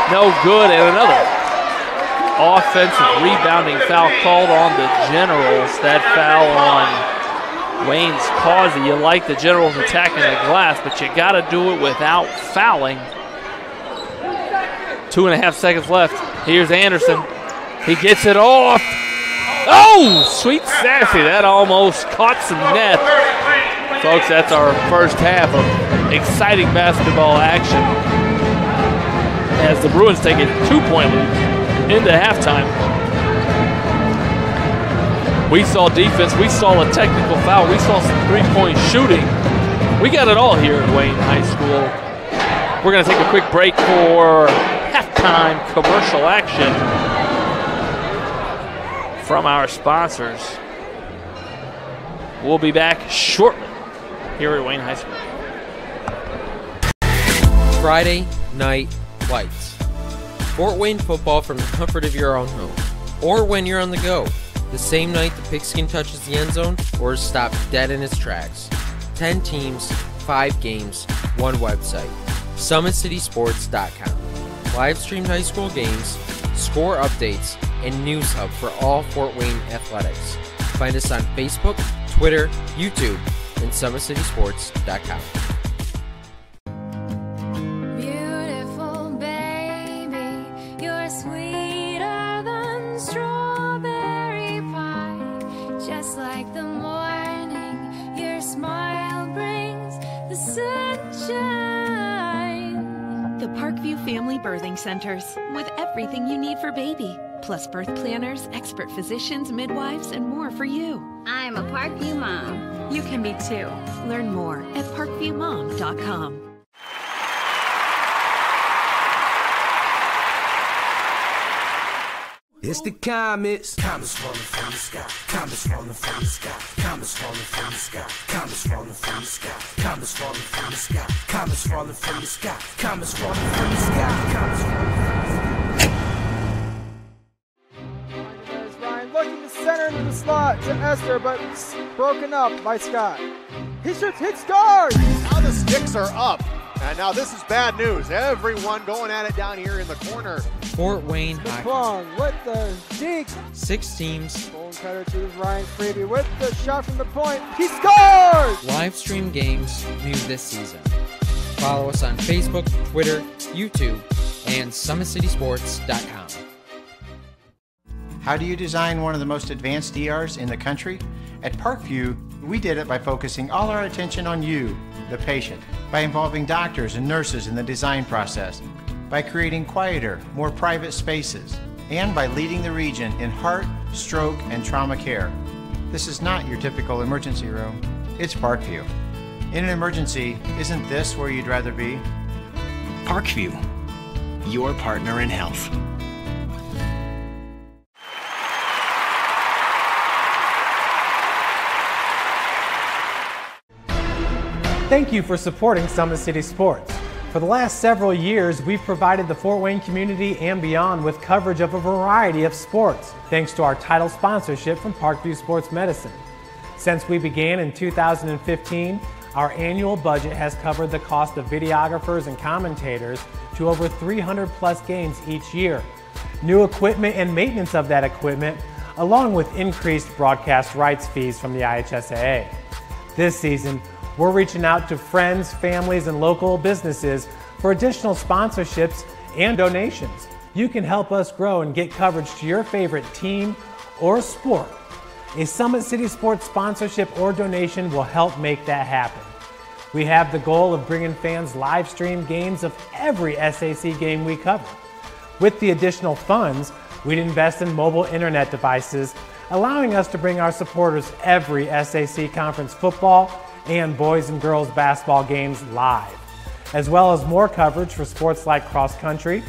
No good, and another offensive rebounding foul called on the Generals. That foul on Wayne's Causey. You like the Generals attacking the glass, but you got to do it without fouling. 2.5 seconds left. Here's Anderson. He gets it off. Oh, sweet sassy. That almost caught some net. Folks, that's our first half of exciting basketball action as the Bruins take a 2-point lead into halftime. We saw defense, we saw a technical foul, we saw some 3-point shooting. We got it all here at Wayne High School. We're going to take a quick break for halftime commercial action from our sponsors. We'll be back shortly here at Wayne High School. Friday Night Lights. Fort Wayne football from the comfort of your own home, or when you're on the go. The same night the pigskin touches the end zone or is stopped dead in its tracks. 10 teams, 5 games, 1 website. SummitCitySports.com. Live streamed high school games, score updates, and news hub for all Fort Wayne athletics. Find us on Facebook, Twitter, YouTube, and SummitCitySports.com. Beautiful baby, you're sweeter than strawberry pie. Just like the morning, your smile brings the sunshine. The Parkview Family Birthing Centers, with everything you need for baby, plus birth planners, expert physicians, midwives, and more for you. I'm a Parkview mom. You can be too. Learn more at parkviewmom.com. It's the comets. Comets falling from the sky. Comets falling from the sky. Comets falling from the sky. Comets falling from the sky. Comets falling from the sky. Comets falling from the sky. Comets falling from the sky. Comets falling from the sky. Ryan looking to center into the slot to Esther, but broken up by Scott. He shoots, hits, scores! Now the sticks are up. And now this is bad news. Everyone going at it down here in the corner. Fort Wayne Hockey. Plong with the deke. 6 teams. Bone cutter to Ryan Freeby with the shot from the point. He scores! Live stream games new this season. Follow us on Facebook, Twitter, YouTube, and SummitCitySports.com. How do you design one of the most advanced ERs in the country? At Parkview, we did it by focusing all our attention on you, the patient, by involving doctors and nurses in the design process, by creating quieter, more private spaces, and by leading the region in heart, stroke, and trauma care. This is not your typical emergency room. It's Parkview. In an emergency, isn't this where you'd rather be? Parkview, your partner in health. Thank you for supporting Summit City Sports. For the last several years, we've provided the Fort Wayne community and beyond with coverage of a variety of sports, thanks to our title sponsorship from Parkview Sports Medicine. Since we began in 2015, our annual budget has covered the cost of videographers and commentators to over 300 plus games each year. New equipment and maintenance of that equipment, along with increased broadcast rights fees from the IHSAA. This season, we're reaching out to friends, families, and local businesses for additional sponsorships and donations. You can help us grow and get coverage to your favorite team or sport. A Summit City Sports sponsorship or donation will help make that happen. We have the goal of bringing fans live stream games of every SAC game we cover. With the additional funds, we'd invest in mobile internet devices, allowing us to bring our supporters every SAC conference football and boys and girls basketball games live, as well as more coverage for sports like cross country,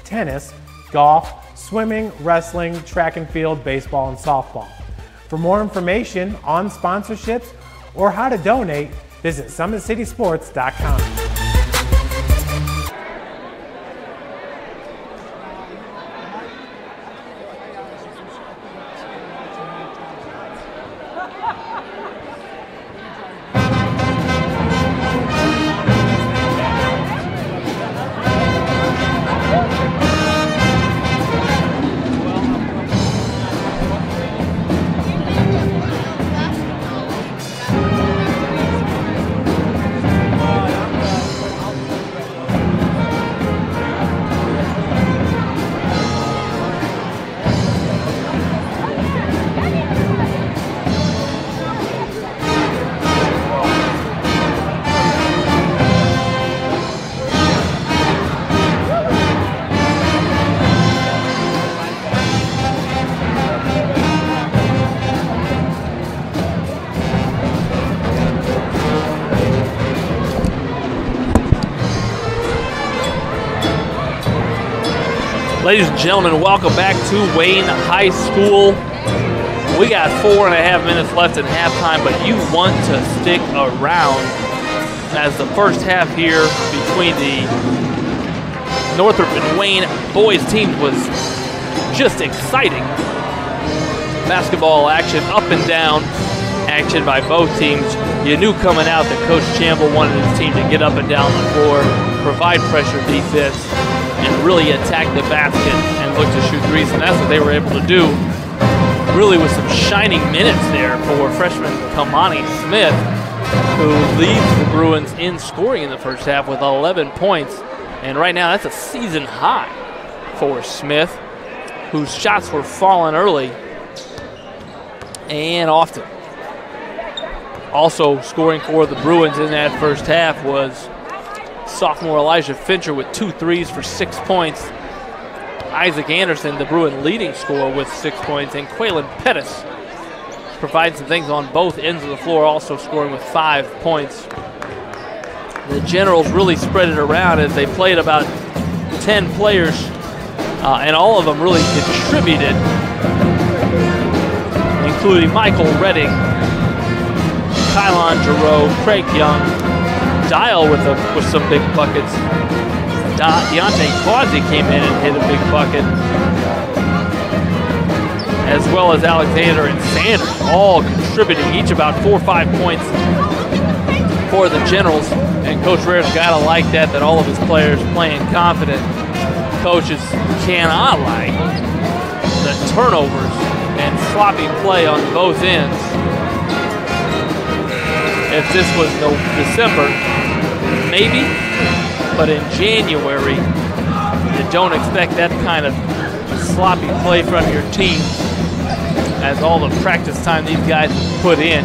tennis, golf, swimming, wrestling, track and field, baseball, and softball. For more information on sponsorships or how to donate, visit SummitCitySports.com. Ladies and gentlemen, welcome back to Wayne High School. We got 4.5 minutes left in halftime, but you want to stick around as the first half here between the Northrop and Wayne boys teams was just exciting. Basketball action, up and down action by both teams. You knew coming out that Coach Chamble wanted his team to get up and down the floor, provide pressure defense, and really attack the basket and look to shoot threes, and that's what they were able to do. really with some shining minutes there for freshman Kamani Smith, who leads the Bruins in scoring in the first half with 11 points. And right now, that's a season high for Smith, whose shots were falling early and often. Also scoring for the Bruins in that first half was sophomore Elijah Fincher with 2 threes for 6 points. Isaac Anderson, the Bruin leading scorer, with 6 points. And Quaylen Pettis providing some things on both ends of the floor, also scoring with 5 points. The Generals really spread it around as they played about 10 players, and all of them really contributed, including Michael Redding, Kylon Giroux, Craig Young, Dial with some big buckets. Deontay Quasi came in and hit a big bucket, as well as Alexander and Sanders, all contributing, each about 4 or 5 points for the Generals. And Coach Rare's got to like that all of his players playing confident. Coaches cannot like the turnovers and sloppy play on both ends. If this was December, maybe, but in January, you don't expect that kind of sloppy play from your team, as all the practice time these guys put in.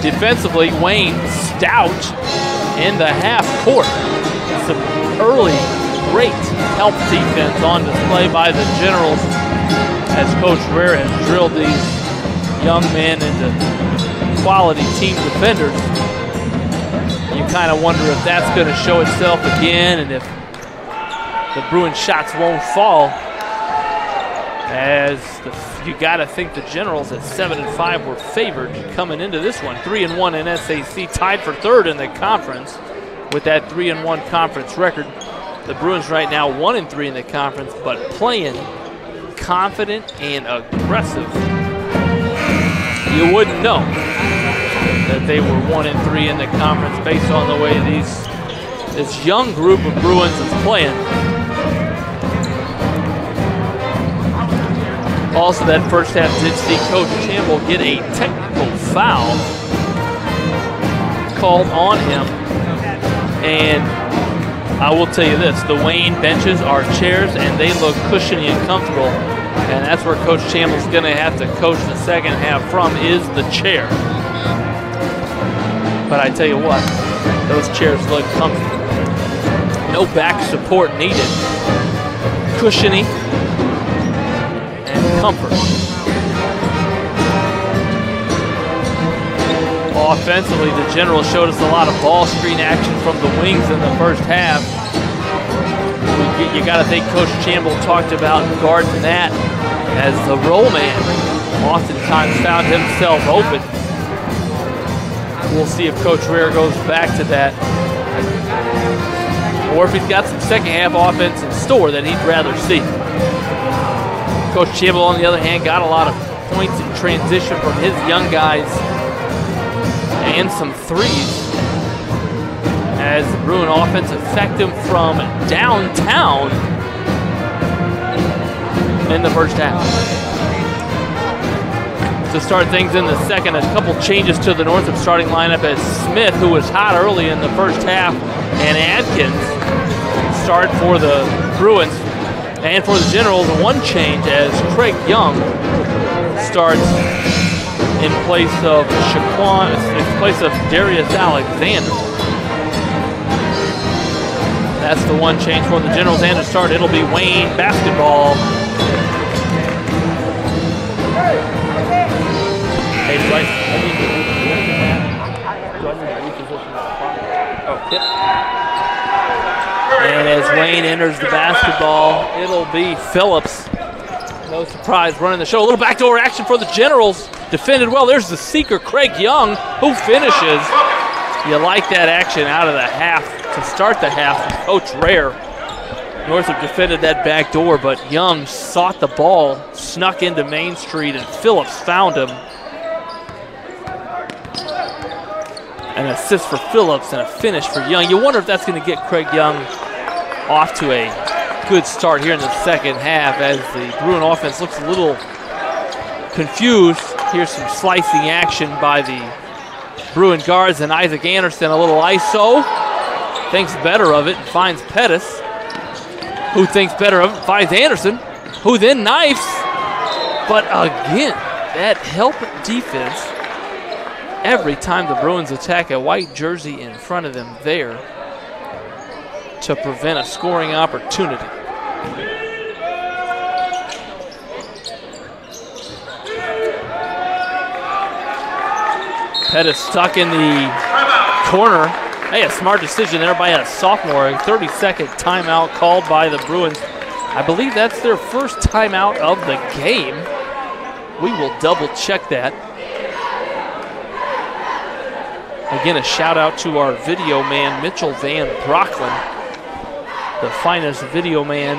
Defensively, Wayne stout in the half court. Some early great help defense on display by the Generals, as Coach Rare has drilled these young men into quality team defenders. You kind of wonder if that's going to show itself again, and if the Bruins shots won't fall, as you got to think the Generals at 7-5 were favored coming into this one. 3-1 in SAC, tied for third in the conference with that 3-1 conference record. The Bruins right now 1-3 in the conference, but playing confident and aggressive. You wouldn't know that they were 1-3 in the conference based on the way this young group of Bruins is playing. Also, that first half did see Coach Campbell get a technical foul called on him. And I will tell you this, the Wayne benches are chairs and they look cushiony and comfortable. And that's where Coach Campbell's going to have to coach the second half from, is the chair. But I tell you what, those chairs look comfortable. No back support needed. Cushiony and comfort. Offensively, the Generals showed us a lot of ball screen action from the wings in the first half. You got to think Coach Campbell talked about guarding that, as the roll man oftentimes found himself open. We'll see if Coach Rare goes back to that, or if he's got some second half offense in store that he'd rather see. Coach Campbell, on the other hand, got a lot of points in transition from his young guys and some threes, as the Bruin offense affect him from downtown in the first half. To start things in the second, a couple changes to the Northrop starting lineup, as Smith, who was hot early in the first half, and Adkins start for the Bruins. And for the Generals, one change as Craig Young starts in place of Darius Alexander. That's the one change for the Generals, and to start, it'll be Wayne basketball. Hey, Bryce, and as Wayne enters the basketball, it'll be Phillips. No surprise, running the show. A little backdoor action for the Generals. Defended well. There's the seeker, Craig Young, who finishes. You like that action out of the half to start the half with Coach Rare. Northrop defended that back door, but Young sought the ball, snuck into Main Street, and Phillips found him. An assist for Phillips and a finish for Young. You wonder if that's going to get Craig Young off to a good start here in the second half as the Bruin offense looks a little confused. Here's some slicing action by the Bruin guards, and Isaac Anderson a little ISO. Thinks better of it and finds Pettis, who thinks better of it, finds Anderson, who then knifes. But again, that help defense every time the Bruins attack a white jersey in front of them there to prevent a scoring opportunity. Pettis stuck in the corner. Hey, a smart decision there by a sophomore. A 30-second timeout called by the Bruins. I believe that's their first timeout of the game. We will double check that. Again, a shout out to our video man, Mitchell Van Brocklin, the finest video man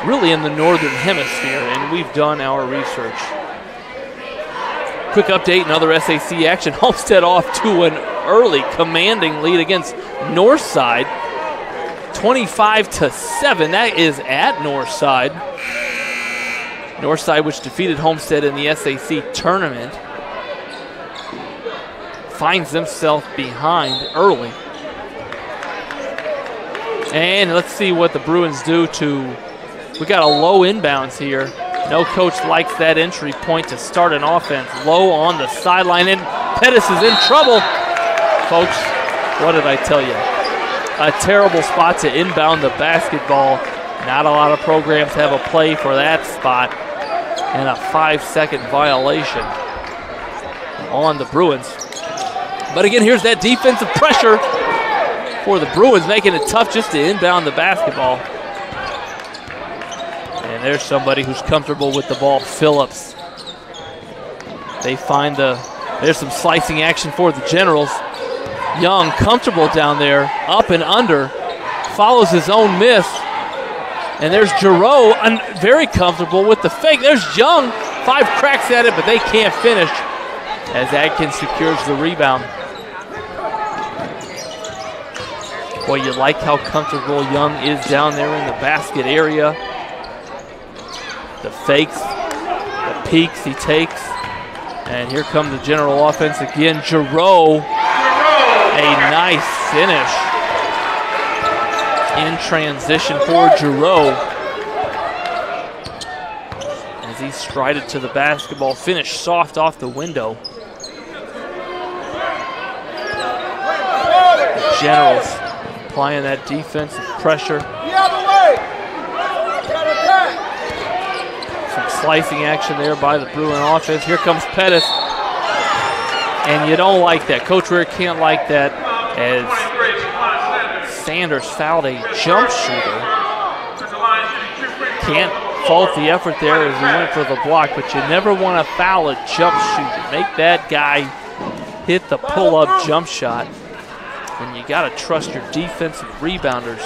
really in the Northern Hemisphere, and we've done our research. Quick update and other SAC action. Homestead off to an early commanding lead against Northside, 25-7. That is at Northside. Northside, which defeated Homestead in the SAC tournament, finds themselves behind early. And let's see what the Bruins do to, we got a low inbounds here. No coach likes that entry point to start an offense. Low on the sideline, and Pettis is in trouble. Folks, what did I tell you? A terrible spot to inbound the basketball. Not a lot of programs have a play for that spot. And a 5-second violation on the Bruins. But again, here's that defensive pressure for the Bruins, making it tough just to inbound the basketball. And there's somebody who's comfortable with the ball, Phillips. They find there's some slicing action for the Generals. Young, comfortable down there, up and under, follows his own miss. And there's Giroux, very comfortable with the fake. There's Young, 5 cracks at it, but they can't finish as Adkins secures the rebound. Boy, you like how comfortable Young is down there in the basket area. The fakes, the peeks he takes. And here comes the General offense again. Giroux, a nice finish in transition for Giroux as he strided to the basketball, finished soft off the window. The Generals applying that defensive pressure. Some slicing action there by the Bruin offense. Here comes Pettis. And you don't like that. Coach Rear can't like that as Sanders fouled a jump shooter. Can't fault the effort there as he went for the block, but you never want to foul a jump shooter. Make that guy hit the pull-up jump shot. And you got to trust your defensive rebounders.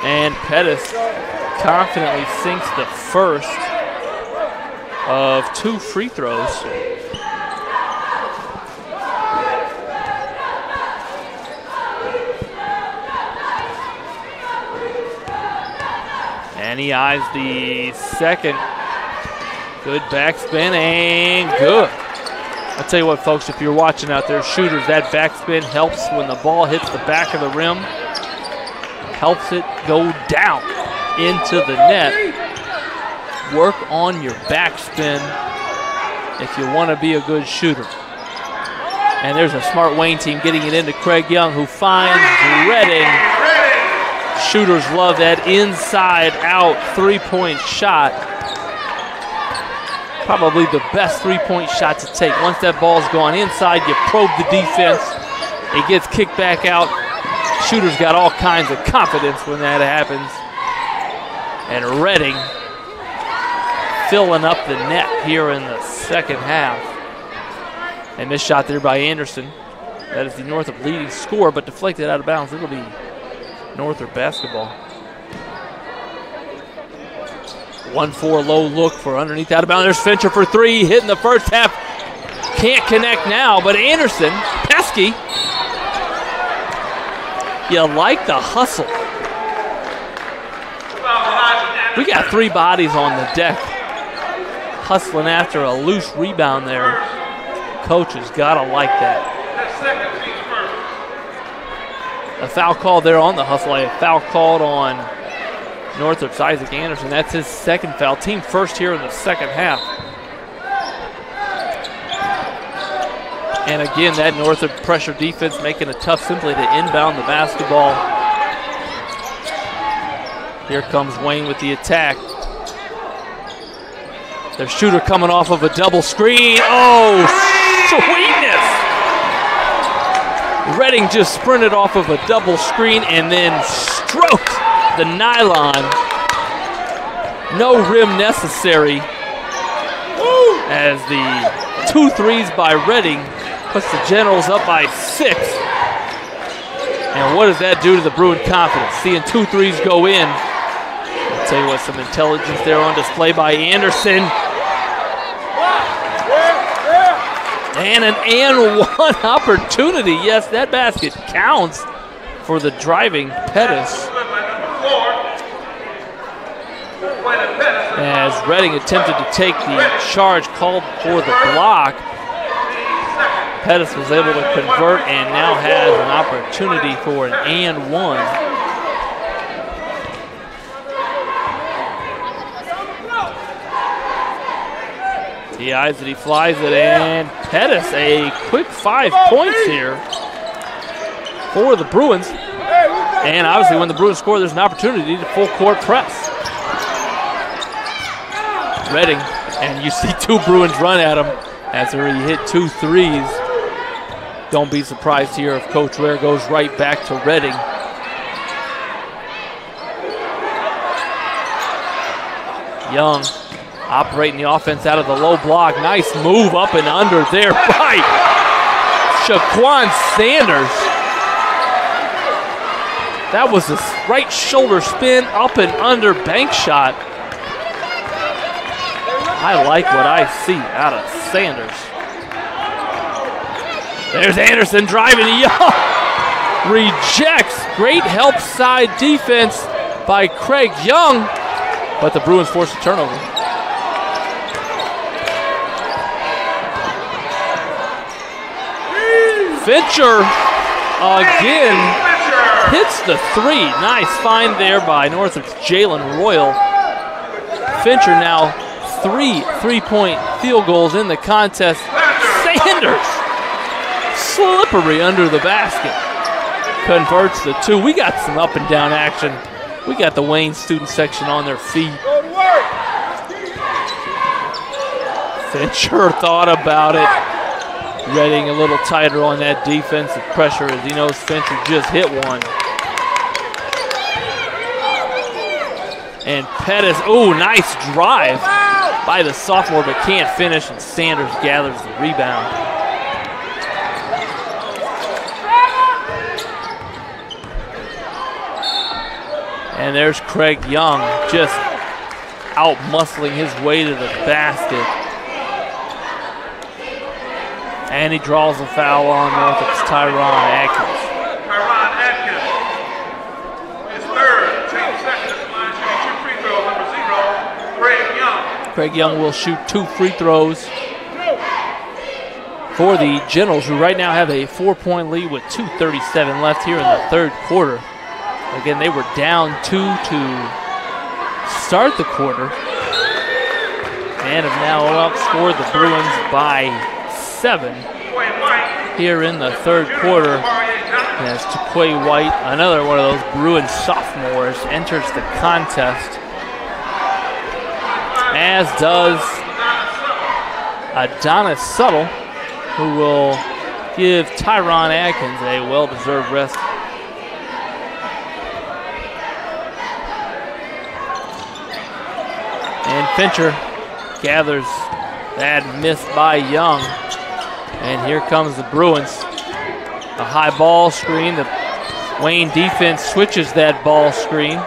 And Pettis confidently sinks the first of 2 free throws. And he eyes the second. Good backspin and good. I'll tell you what, folks, if you're watching out there, shooters, that backspin helps when the ball hits the back of the rim. Helps it go down into the net. Work on your backspin if you want to be a good shooter. And there's a smart Wayne team getting it into Craig Young, who finds Redding. Shooters love that inside-out three-point shot. Probably the best three-point shot to take. Once that ball's gone inside, you probe the defense. It gets kicked back out. Shooters got all kinds of confidence when that happens. And Redding filling up the net here in the second half. And missed shot there by Anderson. That is the Northrop leading scorer, but deflected out of bounds. It'll be Northrop basketball. 1-4 low look for underneath out of bounds. There's Fincher for 3, hitting the first half. Can't connect now, but Anderson, pesky risky. You like the hustle. We got 3 bodies on the deck. Hustling after a loose rebound there. Coach has got to like that. A foul called there on the hustle. A foul called on Northrop's Isaac Anderson. That's his second foul. Team first here in the second half. And again, that Northrop pressure defense making it tough simply to inbound the basketball. Here comes Wayne with the attack. Their shooter coming off of a double screen. Oh, sweetness! Redding just sprinted off of a double screen and then stroked the nylon. No rim necessary as the 2 threes by Redding puts the Generals up by 6. And what does that do to the Bruin confidence? Seeing 2 threes go in. I'll tell you what, some intelligence there on display by Anderson. And an and one opportunity. Yes, that basket counts for the driving Pettis. As Redding attempted to take the charge called for the block, Pettis was able to convert and now has an opportunity for an and one. He eyes it, he flies it, and Pettis a quick 5 points here for the Bruins. And obviously when the Bruins score, there's an opportunity to full court press. Redding, and you see 2 Bruins run at him after he hit 2 threes. Don't be surprised here if Coach Ware goes right back to Redding. Young operating the offense out of the low block. Nice move up and under there by Shaquan Sanders. That was a right shoulder spin, up and under bank shot. I like what I see out of Sanders. There's Anderson driving. Young rejects. Great help side defense by Craig Young, but the Bruins force a turnover. Fincher again hits the 3. Nice find there by Northrop's Jalen Royal. Fincher now 3 3-point field goals in the contest. Sanders, slippery under the basket, converts the 2. We got some up and down action. We got the Wayne student section on their feet. Fincher thought about it. Redding a little tighter on that defensive pressure as he knows Fincher just hit one. And Pettis, oh, nice drive by the sophomore, but can't finish, and Sanders gathers the rebound. And there's Craig Young just out-muscling his way to the basket. And he draws a foul on Northrop's Tyron Atkins. Tyron Atkins, his third, team second, line shooting 2 free throws, number 0, Craig Young. Craig Young will shoot 2 free throws for the Generals, who right now have a 4-point lead with 2:37 left here in the third quarter. Again, they were down 2 to start the quarter and have now outscored the Bruins by 7 here in the third quarter. As Taquay White, another one of those Bruins sophomores, enters the contest, as does Adonis Suttle, who will give Tyron Atkins a well-deserved rest. And Fincher gathers that miss by Young. And here comes the Bruins. A high ball screen. The Wayne defense switches that ball screen.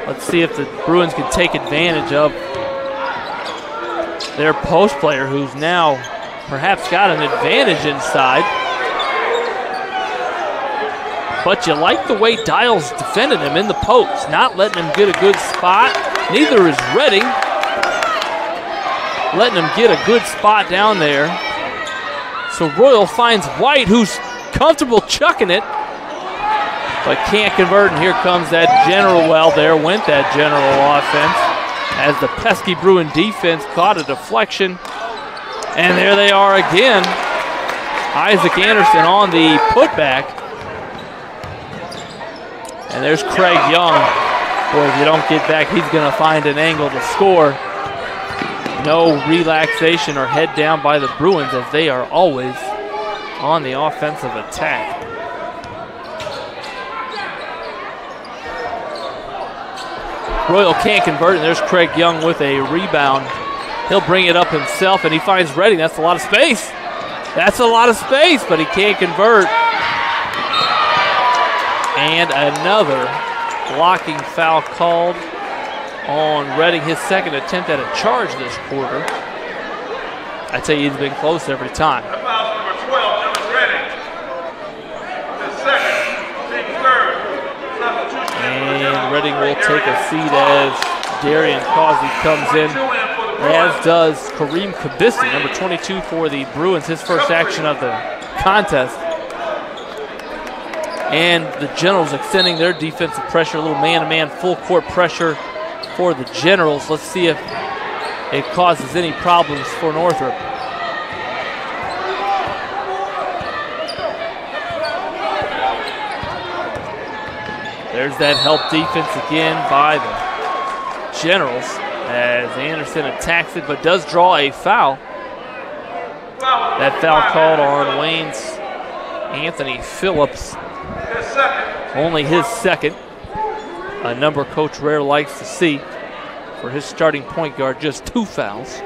Let's see if the Bruins can take advantage of their post player, who's now perhaps got an advantage inside. But you like the way Dials defended him in the post, not letting him get a good spot. Neither is Redding. Letting him get a good spot down there. So Royal finds White, who's comfortable chucking it, but can't convert, and here comes that General. Well, there went that General offense as the pesky Bruin defense caught a deflection. And there they are again. Isaac Anderson on the putback. And there's Craig Young. Boy, if you don't get back, he's going to find an angle to score. No relaxation or head down by the Bruins, as they are always on the offensive attack. Royal can't convert, and there's Craig Young with a rebound. He'll bring it up himself, and he finds Redding. That's a lot of space. That's a lot of space, but he can't convert. And another blocking foul called on Redding, his second attempt at a charge this quarter. I tell you, he's been close every time. Foul number 12, Ellis Redding. The second, team third. Substitution. And Redding will take a seat as Darian Causey comes in, as does Kareem Kabissi, number 22 for the Bruins, his first action of the contest. And the Generals extending their defensive pressure, a little man-to-man full court pressure for the Generals. Let's see if it causes any problems for Northrop. There's that help defense again by the Generals as Anderson attacks it, but does draw a foul. That foul called on Wayne's Anthony Phillips. Only his second. A number Coach Rare likes to see for his starting point guard. Just 2 fouls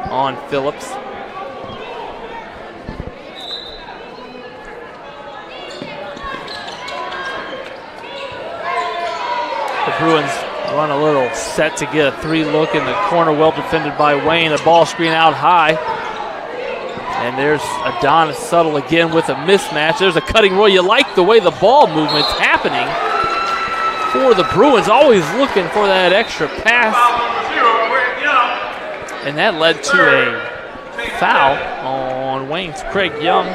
on Phillips. The Bruins run a little set to get a 3 look in the corner. Well defended by Wayne. A ball screen out high. And there's Adonis Suttle again with a mismatch. There's a cutting roll. You like the way the ball movement's happening for the Bruins. Always looking for that extra pass. And that led to a foul on Wayne's Craig Young.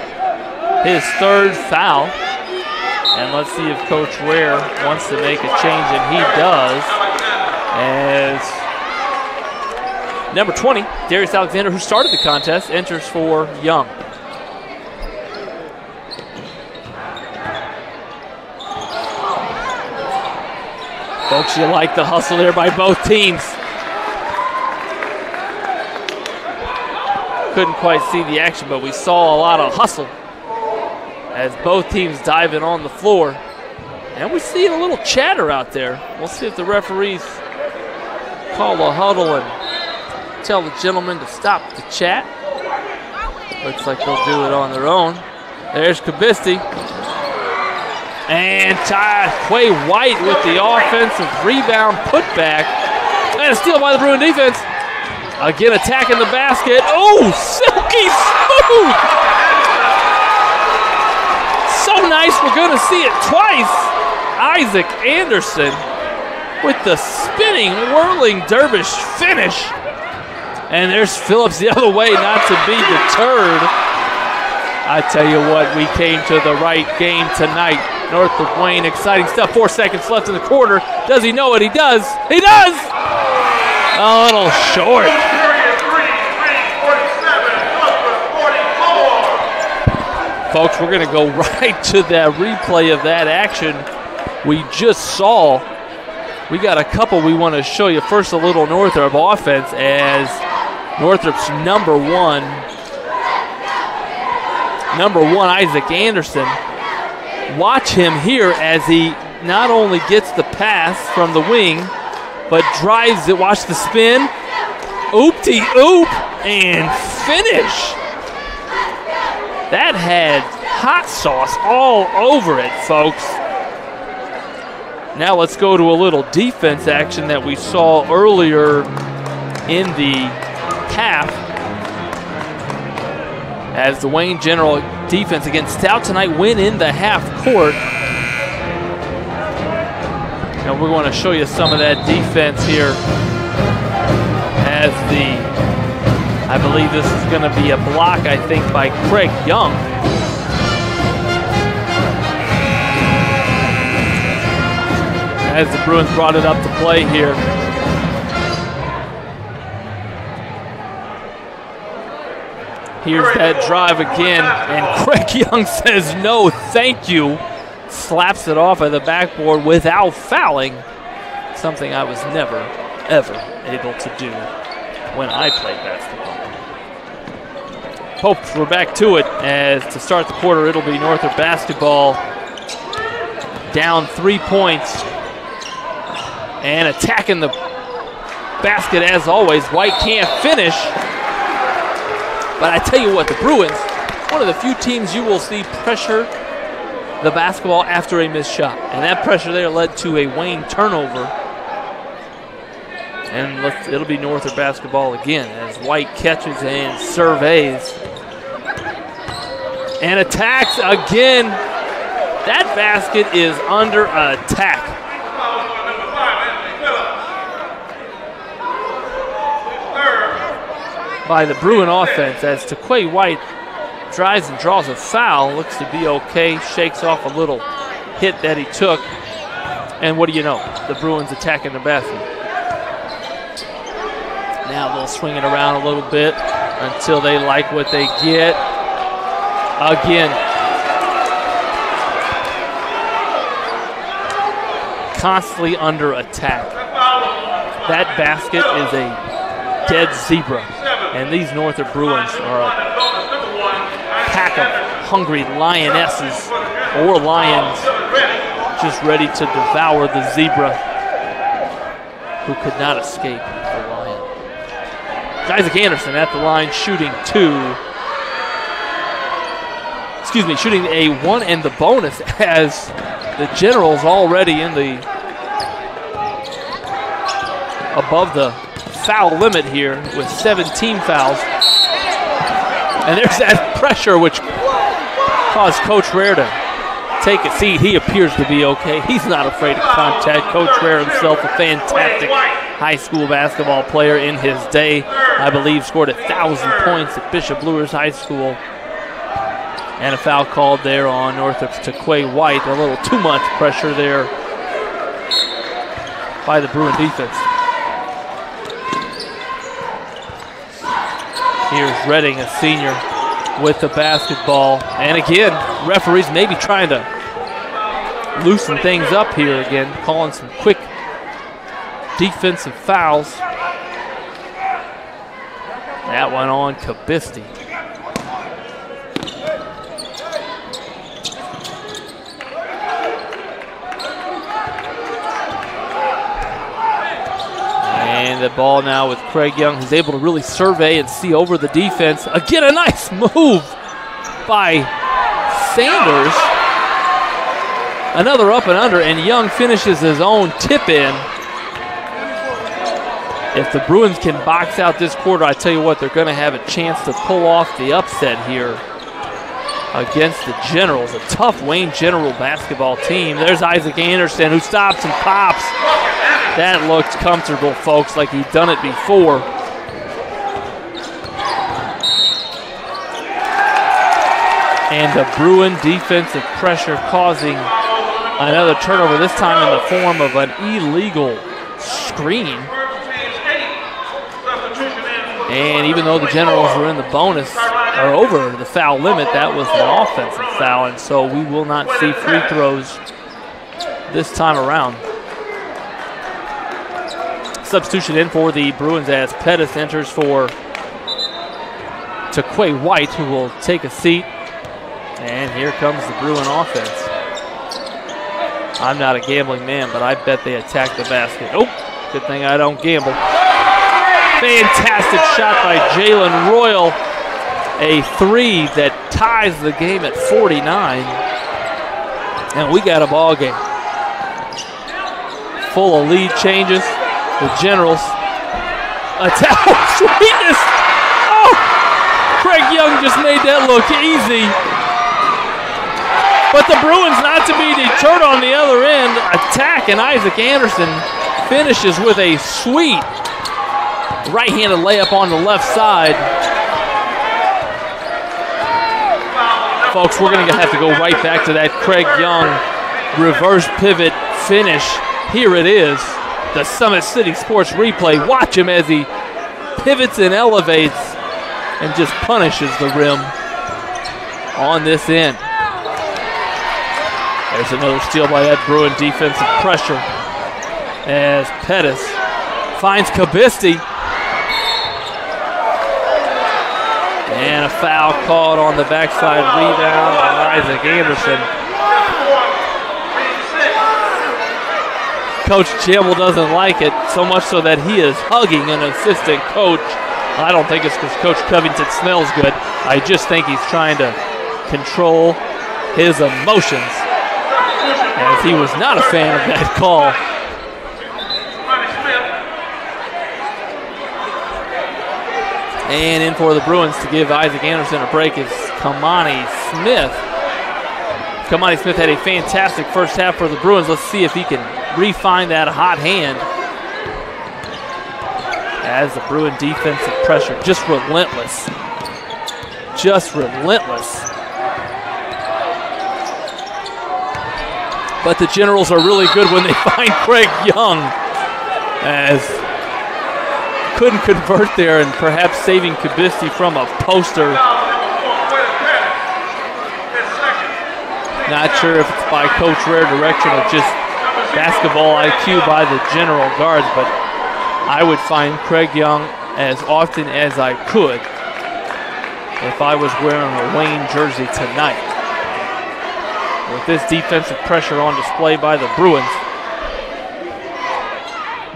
His 3rd foul. And let's see if Coach Ware wants to make a change, and he does. As number 20, Darius Alexander, who started the contest, enters for Young. Folks, you like the hustle there by both teams. Couldn't quite see the action, but we saw a lot of hustle as both teams diving on the floor. And we see a little chatter out there. We'll see if the referees call a huddle and tell the gentlemen to stop the chat. Looks like they'll do it on their own. There's Kabissi. And Quay White with the offensive rebound putback. And a steal by the Bruin defense. Again attacking the basket. Oh, silky smooth! So nice, we're going to see it twice. Isaac Anderson with the spinning, whirling dervish finish. And there's Phillips the other way, not to be deterred. I tell you what, we came to the right game tonight. Northrop Wayne, exciting stuff. 4 seconds left in the quarter. Does he know it? He does. He does! A little short. Folks, we're going to go right to that replay of that action we just saw. We got a couple we want to show you. First, a little Northrop offense as Northrop's number one, Isaac Anderson. Watch him here as he not only gets the pass from the wing, but drives it. Watch the spin. Oop-de-oop and finish. That had hot sauce all over it, folks. Now let's go to a little defense action that we saw earlier in the half. As the Wayne General defense against stout tonight win in the half court. And we're going to show you some of that defense here as I believe this is going to be a block, I think, by Craig Young. As the Bruins brought it up to play here. Here's that drive again, and Craig Young says no, thank you. Slaps it off of the backboard without fouling, something I was never, ever able to do when I played basketball. Popes, we're back to it, as to start the quarter, it'll be Northrop basketball down 3 points and attacking the basket as always. White can't finish, but I tell you what, the Bruins, one of the few teams you will see pressure the basketball after a missed shot, and that pressure there led to a Wayne turnover. And it'll be Northrop basketball again as White catches and surveys and attacks again. That basket is under attack. By the Bruin offense as Taquay White drives and draws a foul. Looks to be okay. Shakes off a little hit that he took. And what do you know? The Bruins attacking the basket. Now they'll swing it around a little bit until they like what they get. Again. Constantly under attack. That basket is a dead zebra. And these Northrop Bruins are a pack of hungry lionesses or lions just ready to devour the zebra who could not escape the lion. Isaac Anderson at the line shooting shooting a one and the bonus as the Generals already in the above the foul limit here with 17 fouls. And there's that pressure which caused Coach Rare to take a seat. He appears to be okay. He's not afraid of contact. Coach Rare himself, a fantastic high school basketball player in his day. I believe scored 1,000 points at Bishop Luers High School. And a foul called there on Northrop's Taquay White. A little too much pressure there by the Bruin defense. Here's Redding, a senior, with the basketball. And again, referees maybe trying to loosen things up here again, calling some quick defensive fouls. That one on Kabisti. And the ball now with Craig Young, who's able to really survey and see over the defense. Again, a nice move by Sanders. Another up and under, and Young finishes his own tip in. If the Bruins can box out this quarter, I tell you what, they're going to have a chance to pull off the upset here against the Generals, a tough Wayne General basketball team. There's Isaac Anderson, who stops and pops. That looked comfortable, folks, like he'd done it before. And the Bruin defensive pressure causing another turnover, this time in the form of an illegal screen. And even though the Generals were in the bonus, or over the foul limit, that was an offensive foul, and so we will not see free throws this time around. Substitution in for the Bruins as Pettis enters for Taquay White, who will take a seat. And here comes the Bruin offense. I'm not a gambling man, but I bet they attack the basket. Oh, good thing I don't gamble. Fantastic shot by Jalen Royal. A three that ties the game at 49. And we got a ball game. Full of lead changes. The Generals attack. Oh, sweetness! Oh! Craig Young just made that look easy. But the Bruins not to be deterred on the other end. Attack, and Isaac Anderson finishes with a sweet right-handed layup on the left side. Folks, we're going to have to go right back to that Craig Young reverse pivot finish. Here it is, the Summit City Sports replay. Watch him as he pivots and elevates and just punishes the rim on this end. There's another steal by that Bruin defensive pressure as Pettis finds Kabisti. And a foul called on the backside rebound by Isaac Anderson. Coach Jamel doesn't like it, so much so that he is hugging an assistant coach. I don't think it's because Coach Covington smells good. I just think he's trying to control his emotions, as he was not a fan of that call. And in for the Bruins to give Isaac Anderson a break is Kamani Smith. Kamani Smith had a fantastic first half for the Bruins. Let's see if he can refine that hot hand as the Bruin defensive pressure, just relentless. Just relentless. But the Generals are really good when they find Craig Young, as couldn't convert there, and perhaps saving Kabisti from a poster. Not sure if it's by Coach Rare direction or just basketball IQ by the General guards, but I would find Craig Young as often as I could if I was wearing a Wayne jersey tonight. With this defensive pressure on display by the Bruins,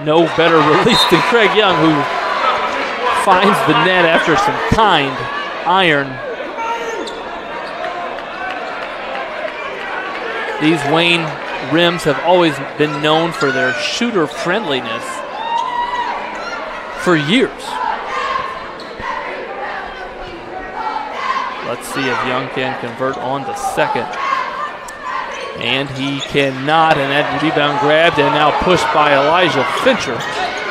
no better release than Craig Young, who finds the net after some kind iron. These Wayne rims have always been known for their shooter friendliness for years. Let's see if Young can convert on the second. And he cannot, and that rebound grabbed and now pushed by Elijah Fincher,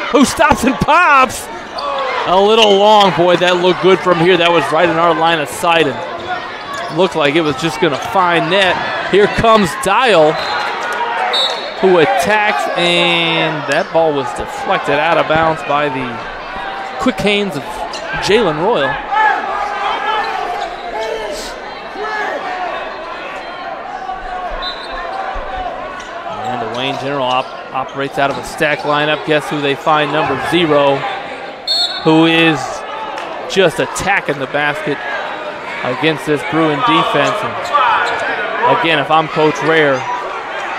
who stops and pops. A little long, boy, that looked good from here. That was right in our line of sight and looked like it was just gonna find net. Here comes Dial, who attacks, and that ball was deflected out of bounds by the quick hands of Jalen Royal. And the Wayne General operates out of a stack lineup. Guess who they find? Number 0, who is just attacking the basket against this Bruin defense. And again, if I'm Coach Rare,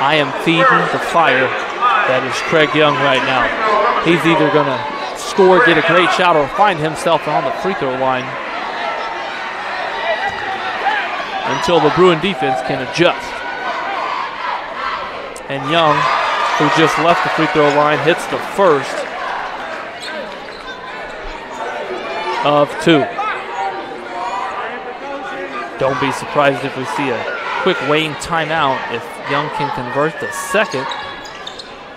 I am feeding the fire that is Craig Young right now. He's either going to score, get a great shot, or find himself on the free throw line until the Bruin defense can adjust. And Young, who just left the free throw line, hits the first of 2. Don't be surprised if we see a quick Wayne timeout if Young can convert the second,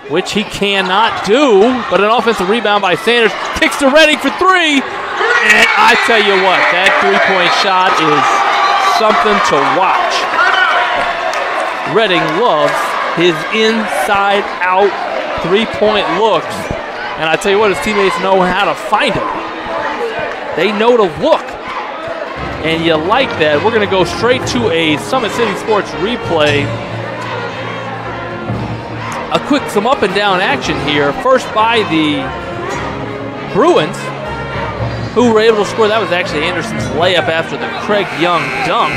which he cannot do, but an offensive rebound by Sanders. Kicks to Redding for 3, and I tell you what, that three-point shot is something to watch. Redding loves his inside-out three-point looks, and I tell you what, his teammates know how to find him. They know to look, and you like that. We're going to go straight to a Summit City Sports replay. Some up and down action here. First by the Bruins, who were able to score. That was actually Anderson's layup after the Craig Young dunk.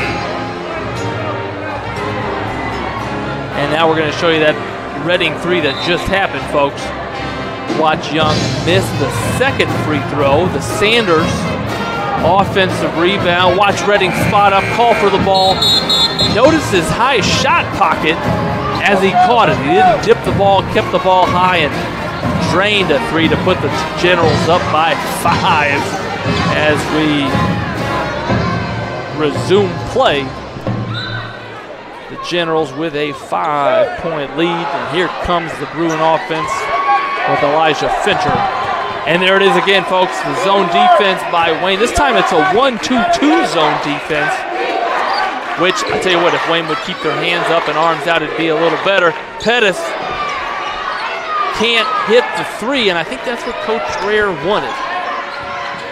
And now we're going to show you that Redding 3 that just happened, folks. Watch Young miss the second free throw. The Sanders offensive rebound. Watch Redding spot up, call for the ball. Notice his high shot pocket as he caught it. He didn't dip the ball, kept the ball high, and drained a 3 to put the Generals up by 5 as we resume play. The Generals with a 5-point lead. And here comes the Bruin offense with Elijah Fincher. And there it is again, folks, the zone defense by Wayne. This time it's a 1-2-2 zone defense, which, I tell you what, if Wayne would keep their hands up and arms out, it'd be a little better. Pettis can't hit the three, and I think that's what Coach Rare wanted.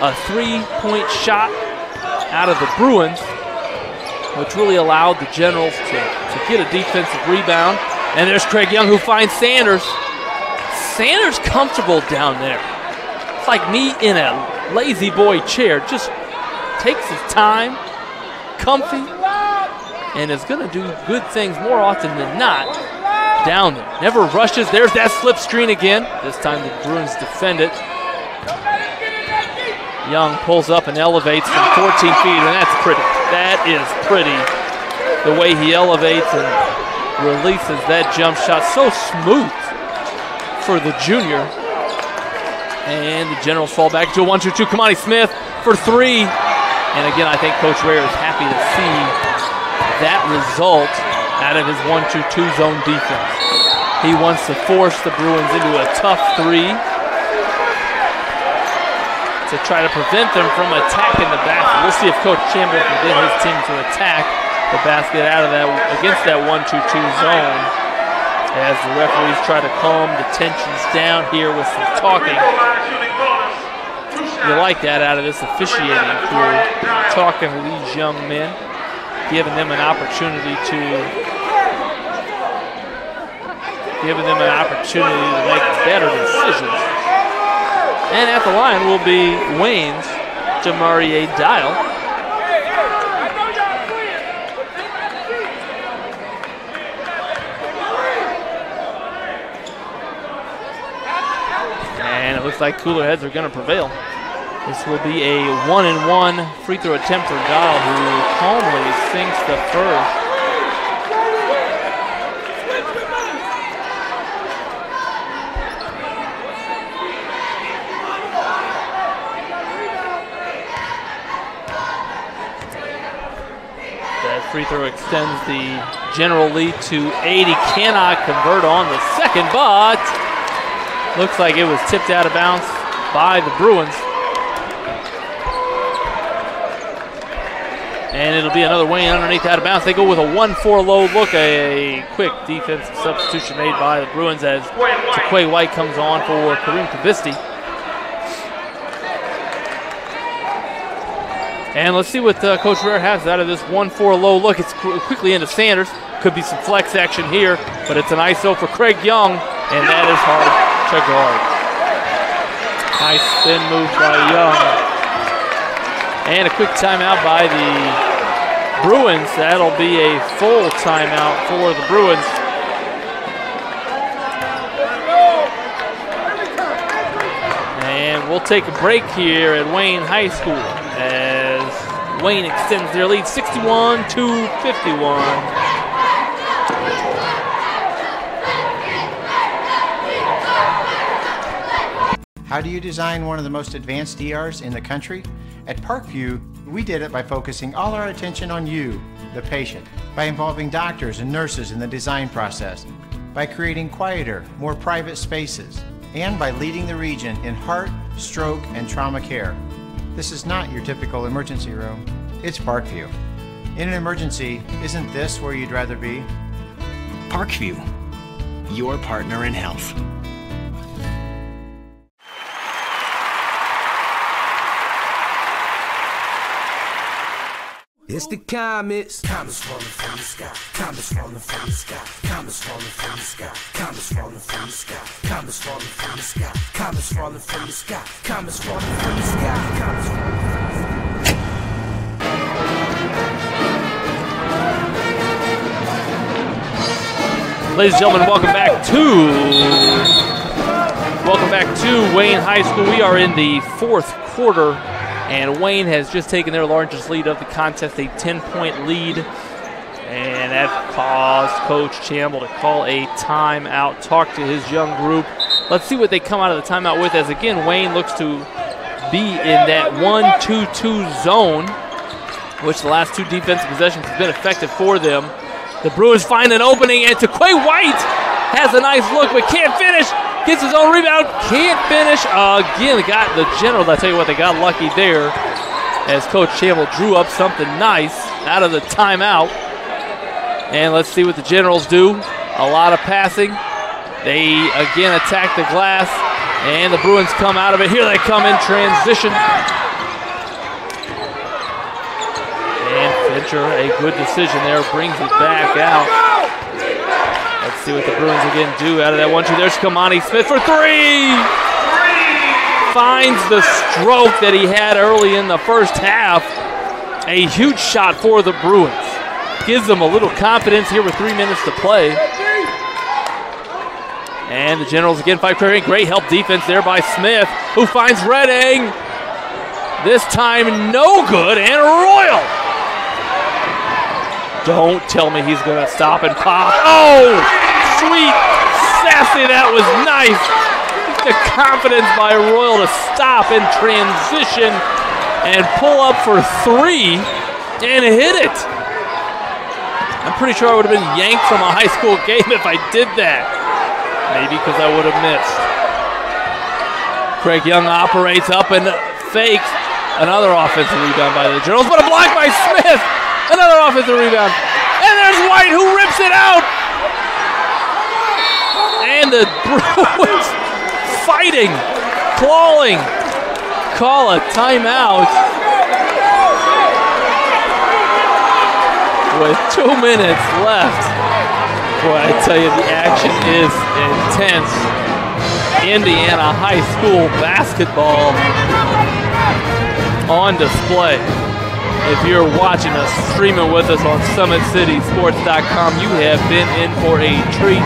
A 3-point shot out of the Bruins, which really allowed the Generals to get a defensive rebound. And there's Craig Young, who finds Sanders. Sanders comfortable down there. It's like me in a lazy boy chair. Just takes his time, comfy, and is going to do good things more often than not down there. Never rushes. There's that slip screen again. This time the Bruins defend it. Young pulls up and elevates from 14 feet, and that's pretty. That is pretty. The way he elevates and releases that jump shot. So smooth for the junior. And the Generals fall back to a 1-2-2. Kamani Smith for three. And again, I think Coach Rare is happy to see that result out of his 1-2-2 zone defense. He wants to force the Bruins into a tough three to try to prevent them from attacking the basket. We'll see if Coach Chambers can get his team to attack the basket out of that against that 1-2-2 zone, as the referees try to calm the tensions down here with some talking. You like that out of this officiating crew, talking to these young men, giving them an opportunity to make better decisions. And at the line will be Wayne's Jamarie Dial. And it looks like cooler heads are going to prevail. This will be a 1-and-1 free throw attempt for Dial, who calmly sinks the first. Free throw extends the General lead to 8. He cannot convert on the second, but looks like it was tipped out of bounds by the Bruins. And it'll be another Wayne underneath out of bounds. They go with a 1-4 low look. A quick defensive substitution made by the Bruins as Jaquay White comes on for Kareem Kavisti. And let's see what Coach Rare has out of this 1-4 low look. It's quickly into Sanders. Could be some flex action here, but it's an ISO for Craig Young, and that is hard to guard. Nice spin move by Young. And a quick timeout by the Bruins. That'll be a full timeout for the Bruins. And we'll take a break here at Wayne High School as Wayne extends their lead 61-51. How do you design one of the most advanced ERs in the country? At Parkview, we did it by focusing all our attention on you, the patient, by involving doctors and nurses in the design process, by creating quieter, more private spaces, and by leading the region in heart, stroke, and trauma care. This is not your typical emergency room. It's Parkview. In an emergency, isn't this where you'd rather be? Parkview, your partner in health. It's the comets. Comets falling from the sky. Comets falling from the sky. Comets falling from the sky. Comets falling from the sky. Comets falling from the sky. Comets falling from the sky. Comets falling from the sky. Comets falling from the sky. Ladies and gentlemen, welcome back to Wayne High School. We are in the fourth quarter, and Wayne has just taken their largest lead of the contest, a 10-point lead, and that caused Coach Chamble to call a timeout, talk to his young group. Let's see what they come out of the timeout with, as again, Wayne looks to be in that 1-2-2 zone, which the last two defensive possessions have been effective for them. The Bruins find an opening, and Taquay White has a nice look, but can't finish. Gets his own rebound, can't finish. Again, got the Generals. I tell you what, they got lucky there as Coach Campbell drew up something nice out of the timeout. And let's see what the Generals do. A lot of passing. They again attack the glass, and the Bruins come out of it. Here they come in transition. And Fincher, a good decision there, brings it back out. Let's see what the Bruins again do out of that 1-2. There's Kamani Smith for three. Finds the stroke that he had early in the first half. A huge shot for the Bruins. Gives them a little confidence here with 3 minutes to play. And the Generals again fight for great help defense there by Smith, who finds Redding. This time no good, and Royal. Don't tell me he's going to stop and pop. Oh, sweet, sassy, that was nice. The confidence by Royal to stop and transition and pull up for three and hit it. I'm pretty sure I would have been yanked from a high school game if I did that. Maybe because I would have missed. Craig Young operates up and fakes. Another offensive rebound by the Generals, but a block by Smith. Another offensive rebound. And there's White who rips it out. And the Bruins fighting, clawing, call a timeout. With 2 minutes left. Boy, I tell you, the action is intense. Indiana High School basketball on display. If you're watching us, streaming with us on SummitCitySports.com, you have been in for a treat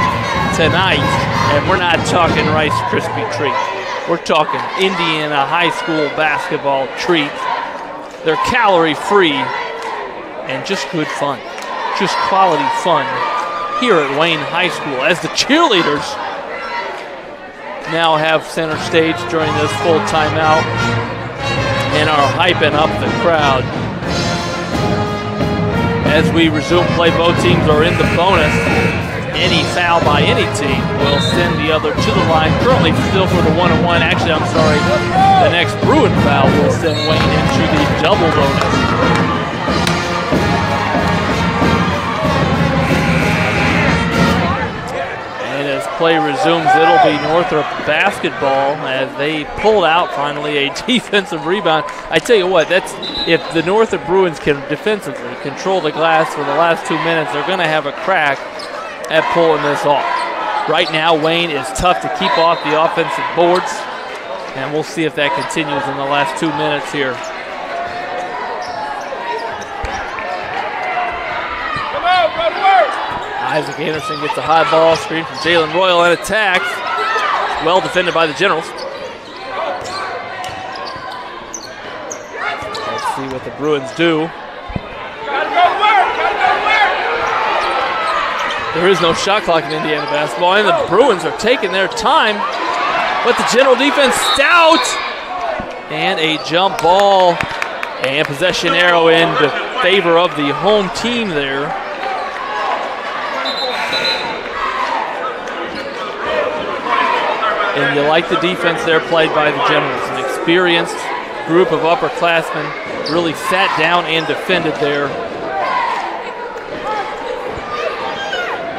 tonight. And we're not talking Rice Krispie treat. We're talking Indiana High School basketball treat. They're calorie-free and just good fun. Just quality fun here at Wayne High School as the cheerleaders now have center stage during this full timeout and are hyping up the crowd. As we resume play, both teams are in the bonus. Any foul by any team will send the other to the line. Currently still for the 1-on-1. Actually, I'm sorry, the next Bruin foul will send Wayne into the double bonus. Play resumes, it'll be Northrop basketball as they pulled out finally a defensive rebound. I tell you what, that's if the Northrop Bruins can defensively control the glass for the last 2 minutes, they're going to have a crack at pulling this off. Right now, Wayne is tough to keep off the offensive boards, and we'll see if that continues in the last 2 minutes here. Come on, go to work! Isaac Anderson gets a high ball screen from Jalen Royal and attacks. Well defended by the Generals. Let's see what the Bruins do. Gotta go to work! Gotta go to work! There is no shot clock in Indiana basketball, and the Bruins are taking their time. But the General defense stout. And a jump ball and possession arrow in favor of the home team there. And you like the defense there played by the Generals. An experienced group of upperclassmen really sat down and defended there.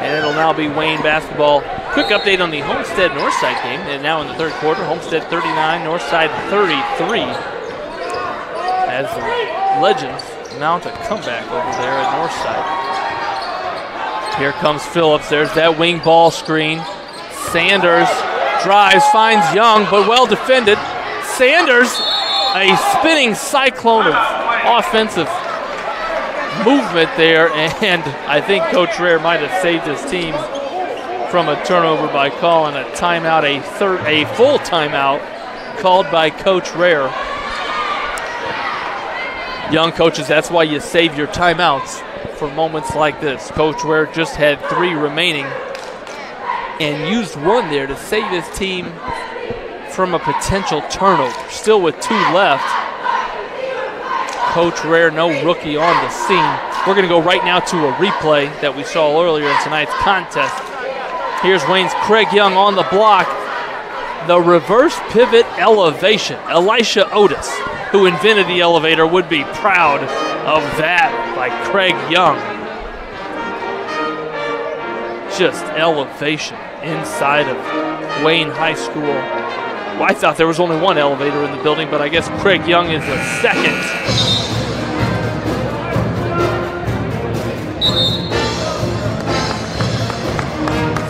And it'll now be Wayne basketball. Quick update on the Homestead Northside game. And now in the third quarter, Homestead 39, Northside 33. As the Legends mount a comeback over there at Northside. Here comes Phillips. There's that wing ball screen. Sanders drives, finds Young, but well defended. Sanders, a spinning cyclone of offensive movement there, and I think Coach Rare might have saved his team from a turnover by calling a timeout, a full timeout called by Coach Rare. Young coaches, that's why you save your timeouts for moments like this. Coach Ware just had 3 remaining and used 1 there to save his team from a potential turnover. Still with 2 left. Coach Rare, no rookie on the scene. We're going to go right now to a replay that we saw earlier in tonight's contest. Here's Wayne's Craig Young on the block. The reverse pivot elevation. Elisha Otis, who invented the elevator, would be proud of that by Craig Young. Just elevation inside of Wayne High School. Well, I thought there was only one elevator in the building, but I guess Craig Young is the second.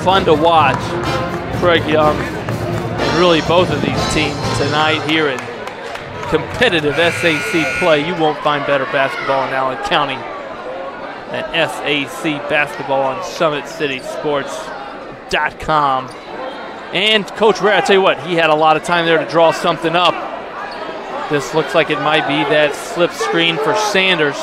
Fun to watch. Craig Young and really both of these teams tonight here in competitive SAC play. You won't find better basketball in Allen County than SAC basketball on SummitCitySports.com. And Coach Ware, I tell you what, he had a lot of time there to draw something up. This looks like it might be that slip screen for Sanders.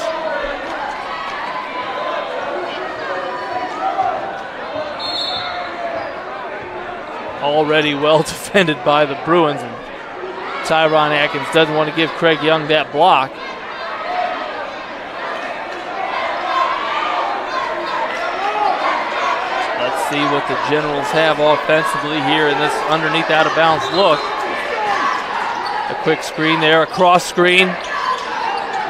Already well defended by the Bruins, and Tyron Atkins doesn't want to give Craig Young that block. Let's see what the Generals have offensively here in this underneath out of bounds look. A quick screen there, a cross screen,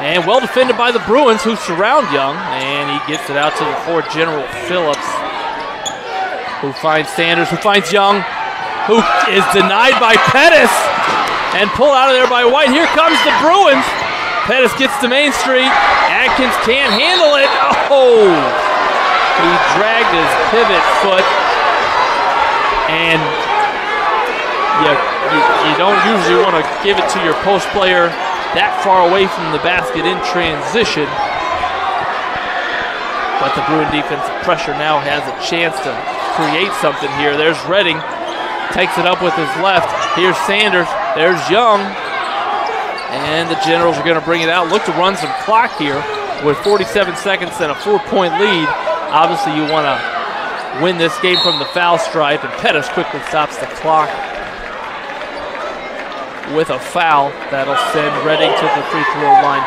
and well defended by the Bruins, who surround Young, and he gets it out to the fourth General Phillips, who finds Sanders, who finds Young, who is denied by Pettis and pulled out of there by White. Here comes the Bruins. Pettis gets to Main Street. Atkins can't handle it. Oh! He dragged his pivot foot, and you don't usually want to give it to your post player that far away from the basket in transition. But the Bruin defensive pressure now has a chance to create something here. There's Redding. Takes it up with his left. Here's Sanders. There's Young. And the Generals are going to bring it out. Look to run some clock here with 47 seconds and a 4-point lead. Obviously, you want to win this game from the foul stripe, and Pettis quickly stops the clock with a foul. That'll send Redding to the free throw line.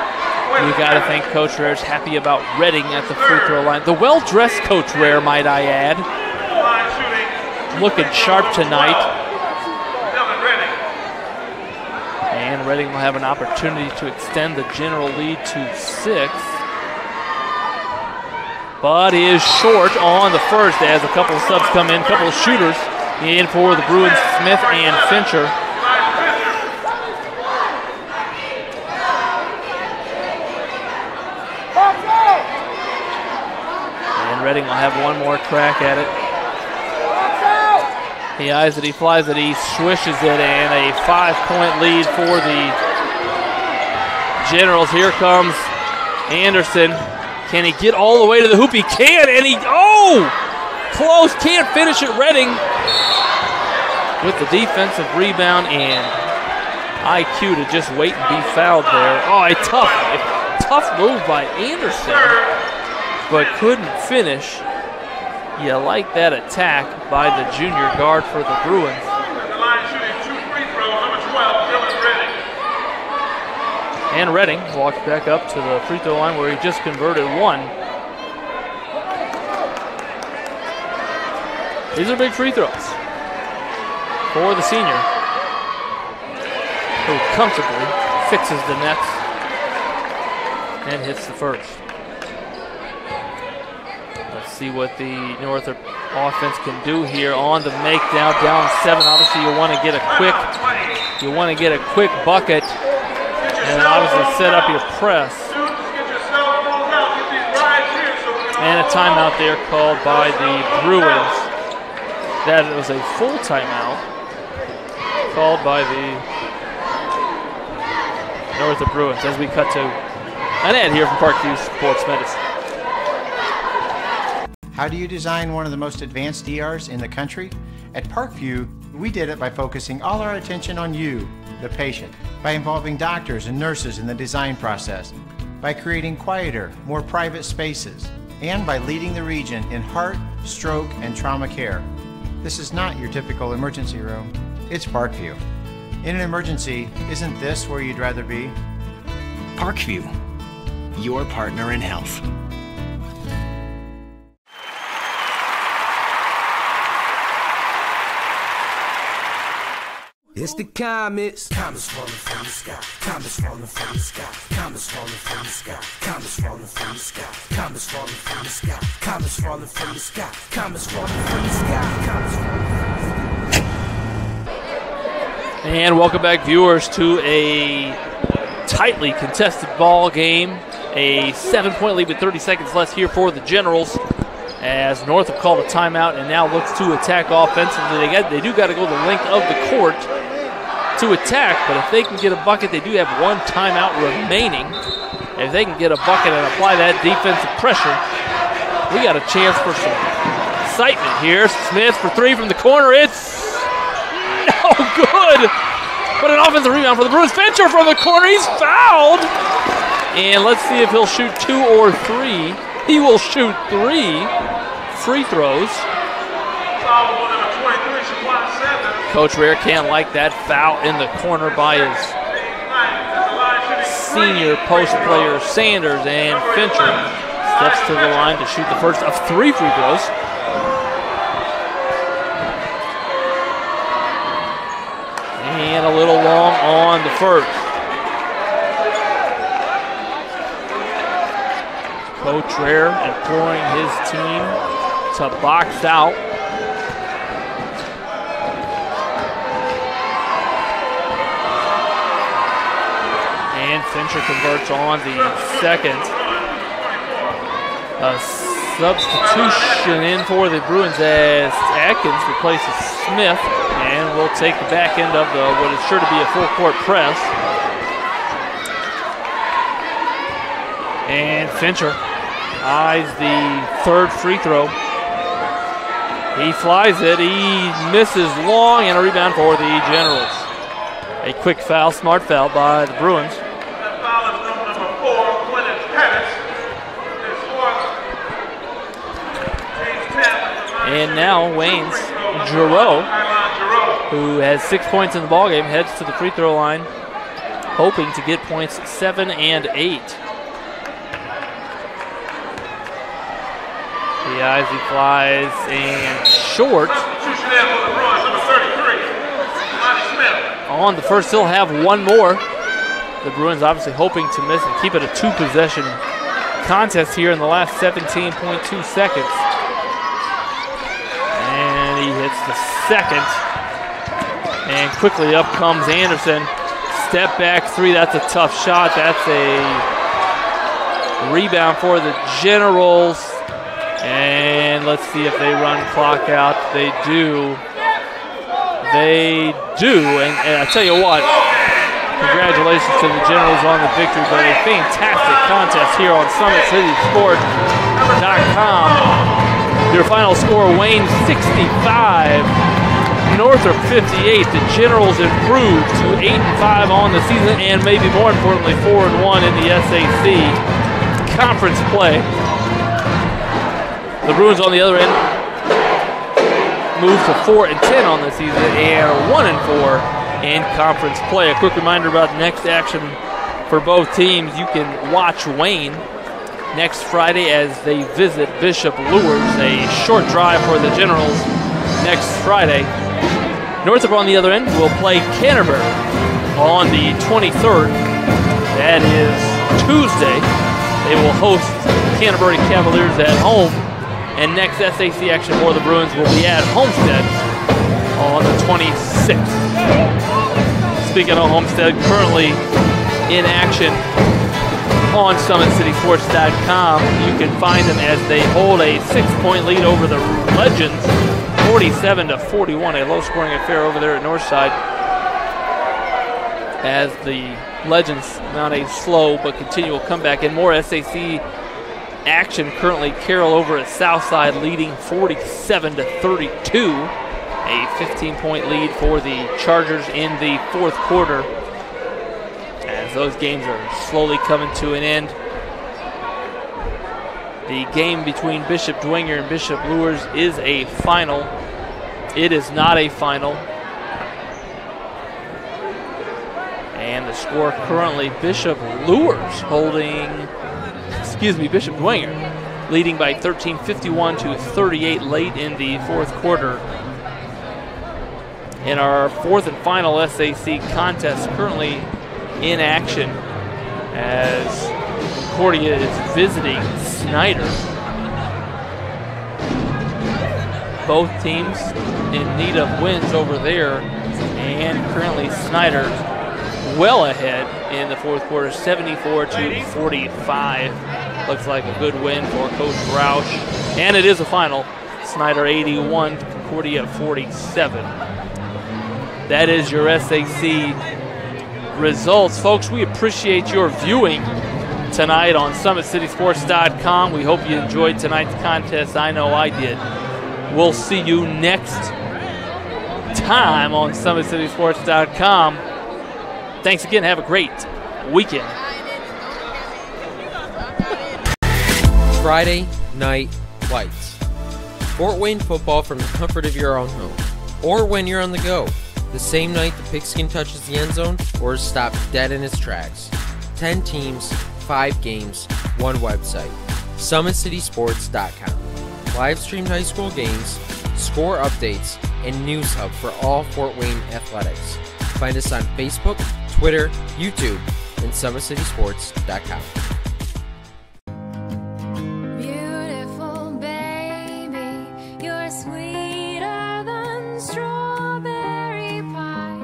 You got to think Coach Rare's happy about Redding at the free throw line. The well-dressed Coach Rare, might I add. Looking sharp tonight. And Redding will have an opportunity to extend the General lead to 6. But is short on the first as a couple of subs come in, a couple of shooters in for the Bruins, Smith and Fincher. And Redding will have one more crack at it. He eyes it, he flies it, he swishes it, and a 5-point lead for the Generals. Here comes Anderson. Can he get all the way to the hoop? He can, and he, close, can't finish it. Redding with the defensive rebound and IQ to just wait and be fouled there. Oh, a tough move by Anderson, but couldn't finish. You like that attack by the junior guard for the Bruins. The line shooting 2 free throws, number 12, Dylan Redding. And Redding walks back up to the free throw line where he just converted 1. These are big free throws for the senior, who comfortably fixes the nets and hits the first. Let's see what the Northrop offense can do here on the make now, down 7. Obviously, you want to get a quick bucket, and obviously set up your press. And a timeout there called by the Bruins. That was a full timeout called by the Northrop Bruins as we cut to an ad here from Parkview Sports Medicine. How do you design one of the most advanced ERs in the country? At Parkview, we did it by focusing all our attention on you, the patient, by involving doctors and nurses in the design process, by creating quieter, more private spaces, and by leading the region in heart, stroke, and trauma care. This is not your typical emergency room. It's Parkview. In an emergency, isn't this where you'd rather be? Parkview, your partner in health. It's the comets. Comets falling from the sky. Comets falling from the sky. Comets falling from the sky. Comets falling from the sky. Comets falling from the sky. Comets falling from the sky. Comets falling from the sky. Comets falling from the sky. And welcome back, viewers, to a tightly contested ball game. A 7-point lead with 30 seconds left here for the Generals, as Northrop called a timeout and now looks to attack offensively. They do got to go the length of the court to attack, but if they can get a bucket, they do have one timeout remaining. If they can get a bucket and apply that defensive pressure, we got a chance for some excitement here. Smith for three from the corner. It's no good, but an offensive rebound for the Bruins. Fincher from the corner. He's fouled, and let's see if he'll shoot 2 or 3. He will shoot 3 free throws. Coach Rare can't like that foul in the corner by his senior post player Sanders, and Fincher steps to the line to shoot the first of 3 free throws. And a little long on the first. Coach Rare imploring his team to box out. And Fincher converts on the second. A substitution in for the Bruins as Atkins replaces Smith, and will take the back end of what is sure to be a full court press. And Fincher eyes the third free throw. He flies it, he misses long, and a rebound for the Generals. A quick foul, smart foul by the Bruins. And now Wayne's Giroux, who has 6 points in the ballgame, heads to the free throw line, hoping to get points 7 and 8. The eyes, he flies, and short. On the first, he'll have one more. The Bruins obviously hoping to miss and keep it a 2-possession contest here in the last 17.2 seconds. And he hits the second. And quickly up comes Anderson. Step back 3, that's a tough shot. That's a rebound for the Generals. And let's see if they run clock out. They do. They do. And I tell you what, congratulations to the Generals on the victory, but a fantastic contest here on SummitCitySports.com. Your final score, Wayne 65, Northrop 58. The Generals improved to 8-5 on the season, and maybe more importantly, 4-1 in the SAC conference play. The Bruins on the other end moved to 4-10 on the season and 1-4 in conference play. A quick reminder about next action for both teams. You can watch Wayne next Friday as they visit Bishop Luers. A short drive for the Generals next Friday. Northrop on the other end will play Canterbury on the 23rd. That is Tuesday. They will host Canterbury Cavaliers at home. And next SAC action for the Bruins will be at Homestead on the 26th. Speaking of Homestead, currently in action on SummitCitySports.com. You can find them as they hold a 6-point lead over the Legends, 47-41. A low-scoring affair over there at Northside, as the Legends mount a slow but continual comeback. And more SAC action currently. Carroll over at Southside leading 47-32. A 15-point lead for the Chargers in the fourth quarter, as those games are slowly coming to an end. The game between Bishop Dwenger and Bishop Luers is a final. It is not a final. And the score currently, Bishop Dwenger leading by 13, 51-38 late in the fourth quarter. in our fourth and final SAC contest currently in action as Concordia is visiting Snyder. Both teams in need of wins over there, and currently Snyder well ahead in the fourth quarter, 74-45. Looks like a good win for Coach Roush, and it is a final. Snyder 81, Concordia 47. That is your SAC results. Folks, we appreciate your viewing tonight on SummitCitySports.com. We hope you enjoyed tonight's contest. I know I did. We'll see you next time on SummitCitySports.com. Thanks again. Have a great weekend. Friday Night Lights. Fort Wayne football from the comfort of your own home, or when you're on the go, the same night the pigskin touches the end zone or is stopped dead in its tracks. 10 teams, 5 games, 1 website. SummitCitySports.com. Live streamed high school games, score updates, and news hub for all Fort Wayne athletics. Find us on Facebook, Twitter, YouTube, and SummitCitySports.com. Beautiful baby, you're sweeter than strawberry pie.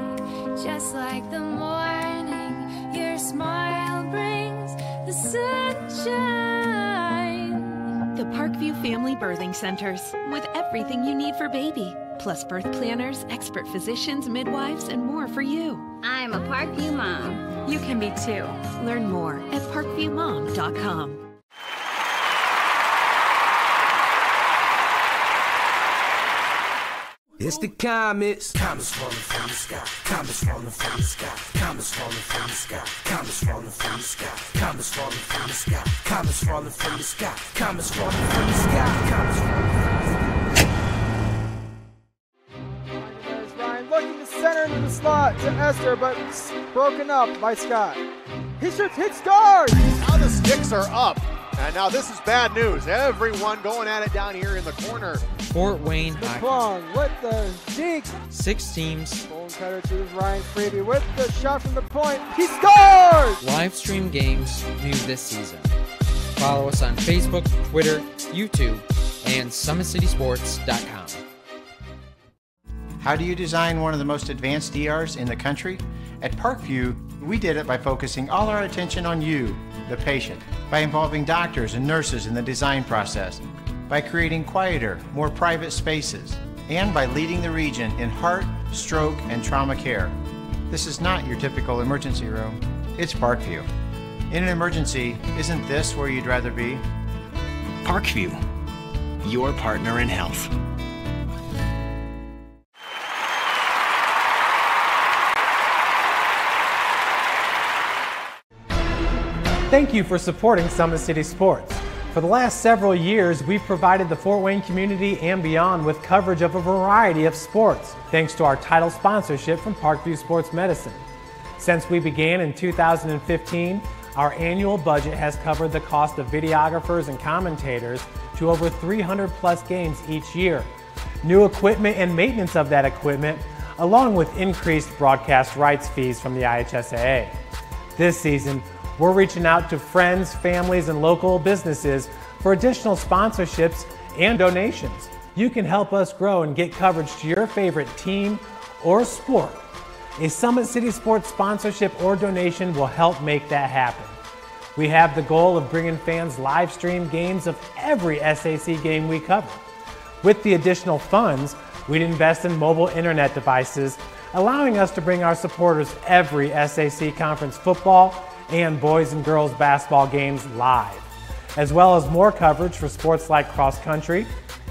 Just like the morning, your smile brings the sunshine. The Parkview Family Birthing Centers, with everything you need for baby, plus birth planners, expert physicians, midwives, and more for you. I'm a Parkview mom. You can be too. Learn more at parkviewmom.com. It's the comets. Comets falling from the sky. Comets falling from the sky. Comets falling from the sky. Comets falling from the sky. Comets falling from the sky. Comets falling from the sky. Comets falling from the sky. Comets falling from the sky. Ryan looking to center into the slot to Esther, but broken up by Scott. He shoots, hits, scores! Now the sticks are up. And now this is bad news. Everyone going at it down here in the corner. Fort Wayne High. Plong with the deke. 6 teams. Bone cutter to Ryan Freeby with the shot from the point. He scores! Live stream games new this season. Follow us on Facebook, Twitter, YouTube, and SummitCitySports.com. How do you design one of the most advanced DRs in the country? At Parkview, we did it by focusing all our attention on you, the patient, by involving doctors and nurses in the design process, by creating quieter, more private spaces, and by leading the region in heart, stroke, and trauma care. This is not your typical emergency room. It's Parkview. In an emergency, isn't this where you'd rather be? Parkview, your partner in health. Thank you for supporting Summit City Sports. For the last several years, we've provided the Fort Wayne community and beyond with coverage of a variety of sports, thanks to our title sponsorship from Parkview Sports Medicine. Since we began in 2015, our annual budget has covered the cost of videographers and commentators to over 300 plus games each year. New equipment and maintenance of that equipment, along with increased broadcast rights fees from the IHSAA. This season, we're reaching out to friends, families, and local businesses for additional sponsorships and donations. You can help us grow and get coverage to your favorite team or sport. A Summit City Sports sponsorship or donation will help make that happen. We have the goal of bringing fans live stream games of every SAC game we cover. With the additional funds, we'd invest in mobile internet devices, allowing us to bring our supporters every SAC conference football and boys and girls basketball games live, as well as more coverage for sports like cross country,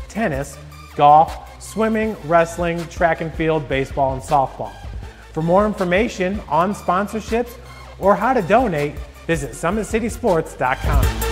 tennis, golf, swimming, wrestling, track and field, baseball, and softball. For more information on sponsorships or how to donate, visit SummitCitySports.com.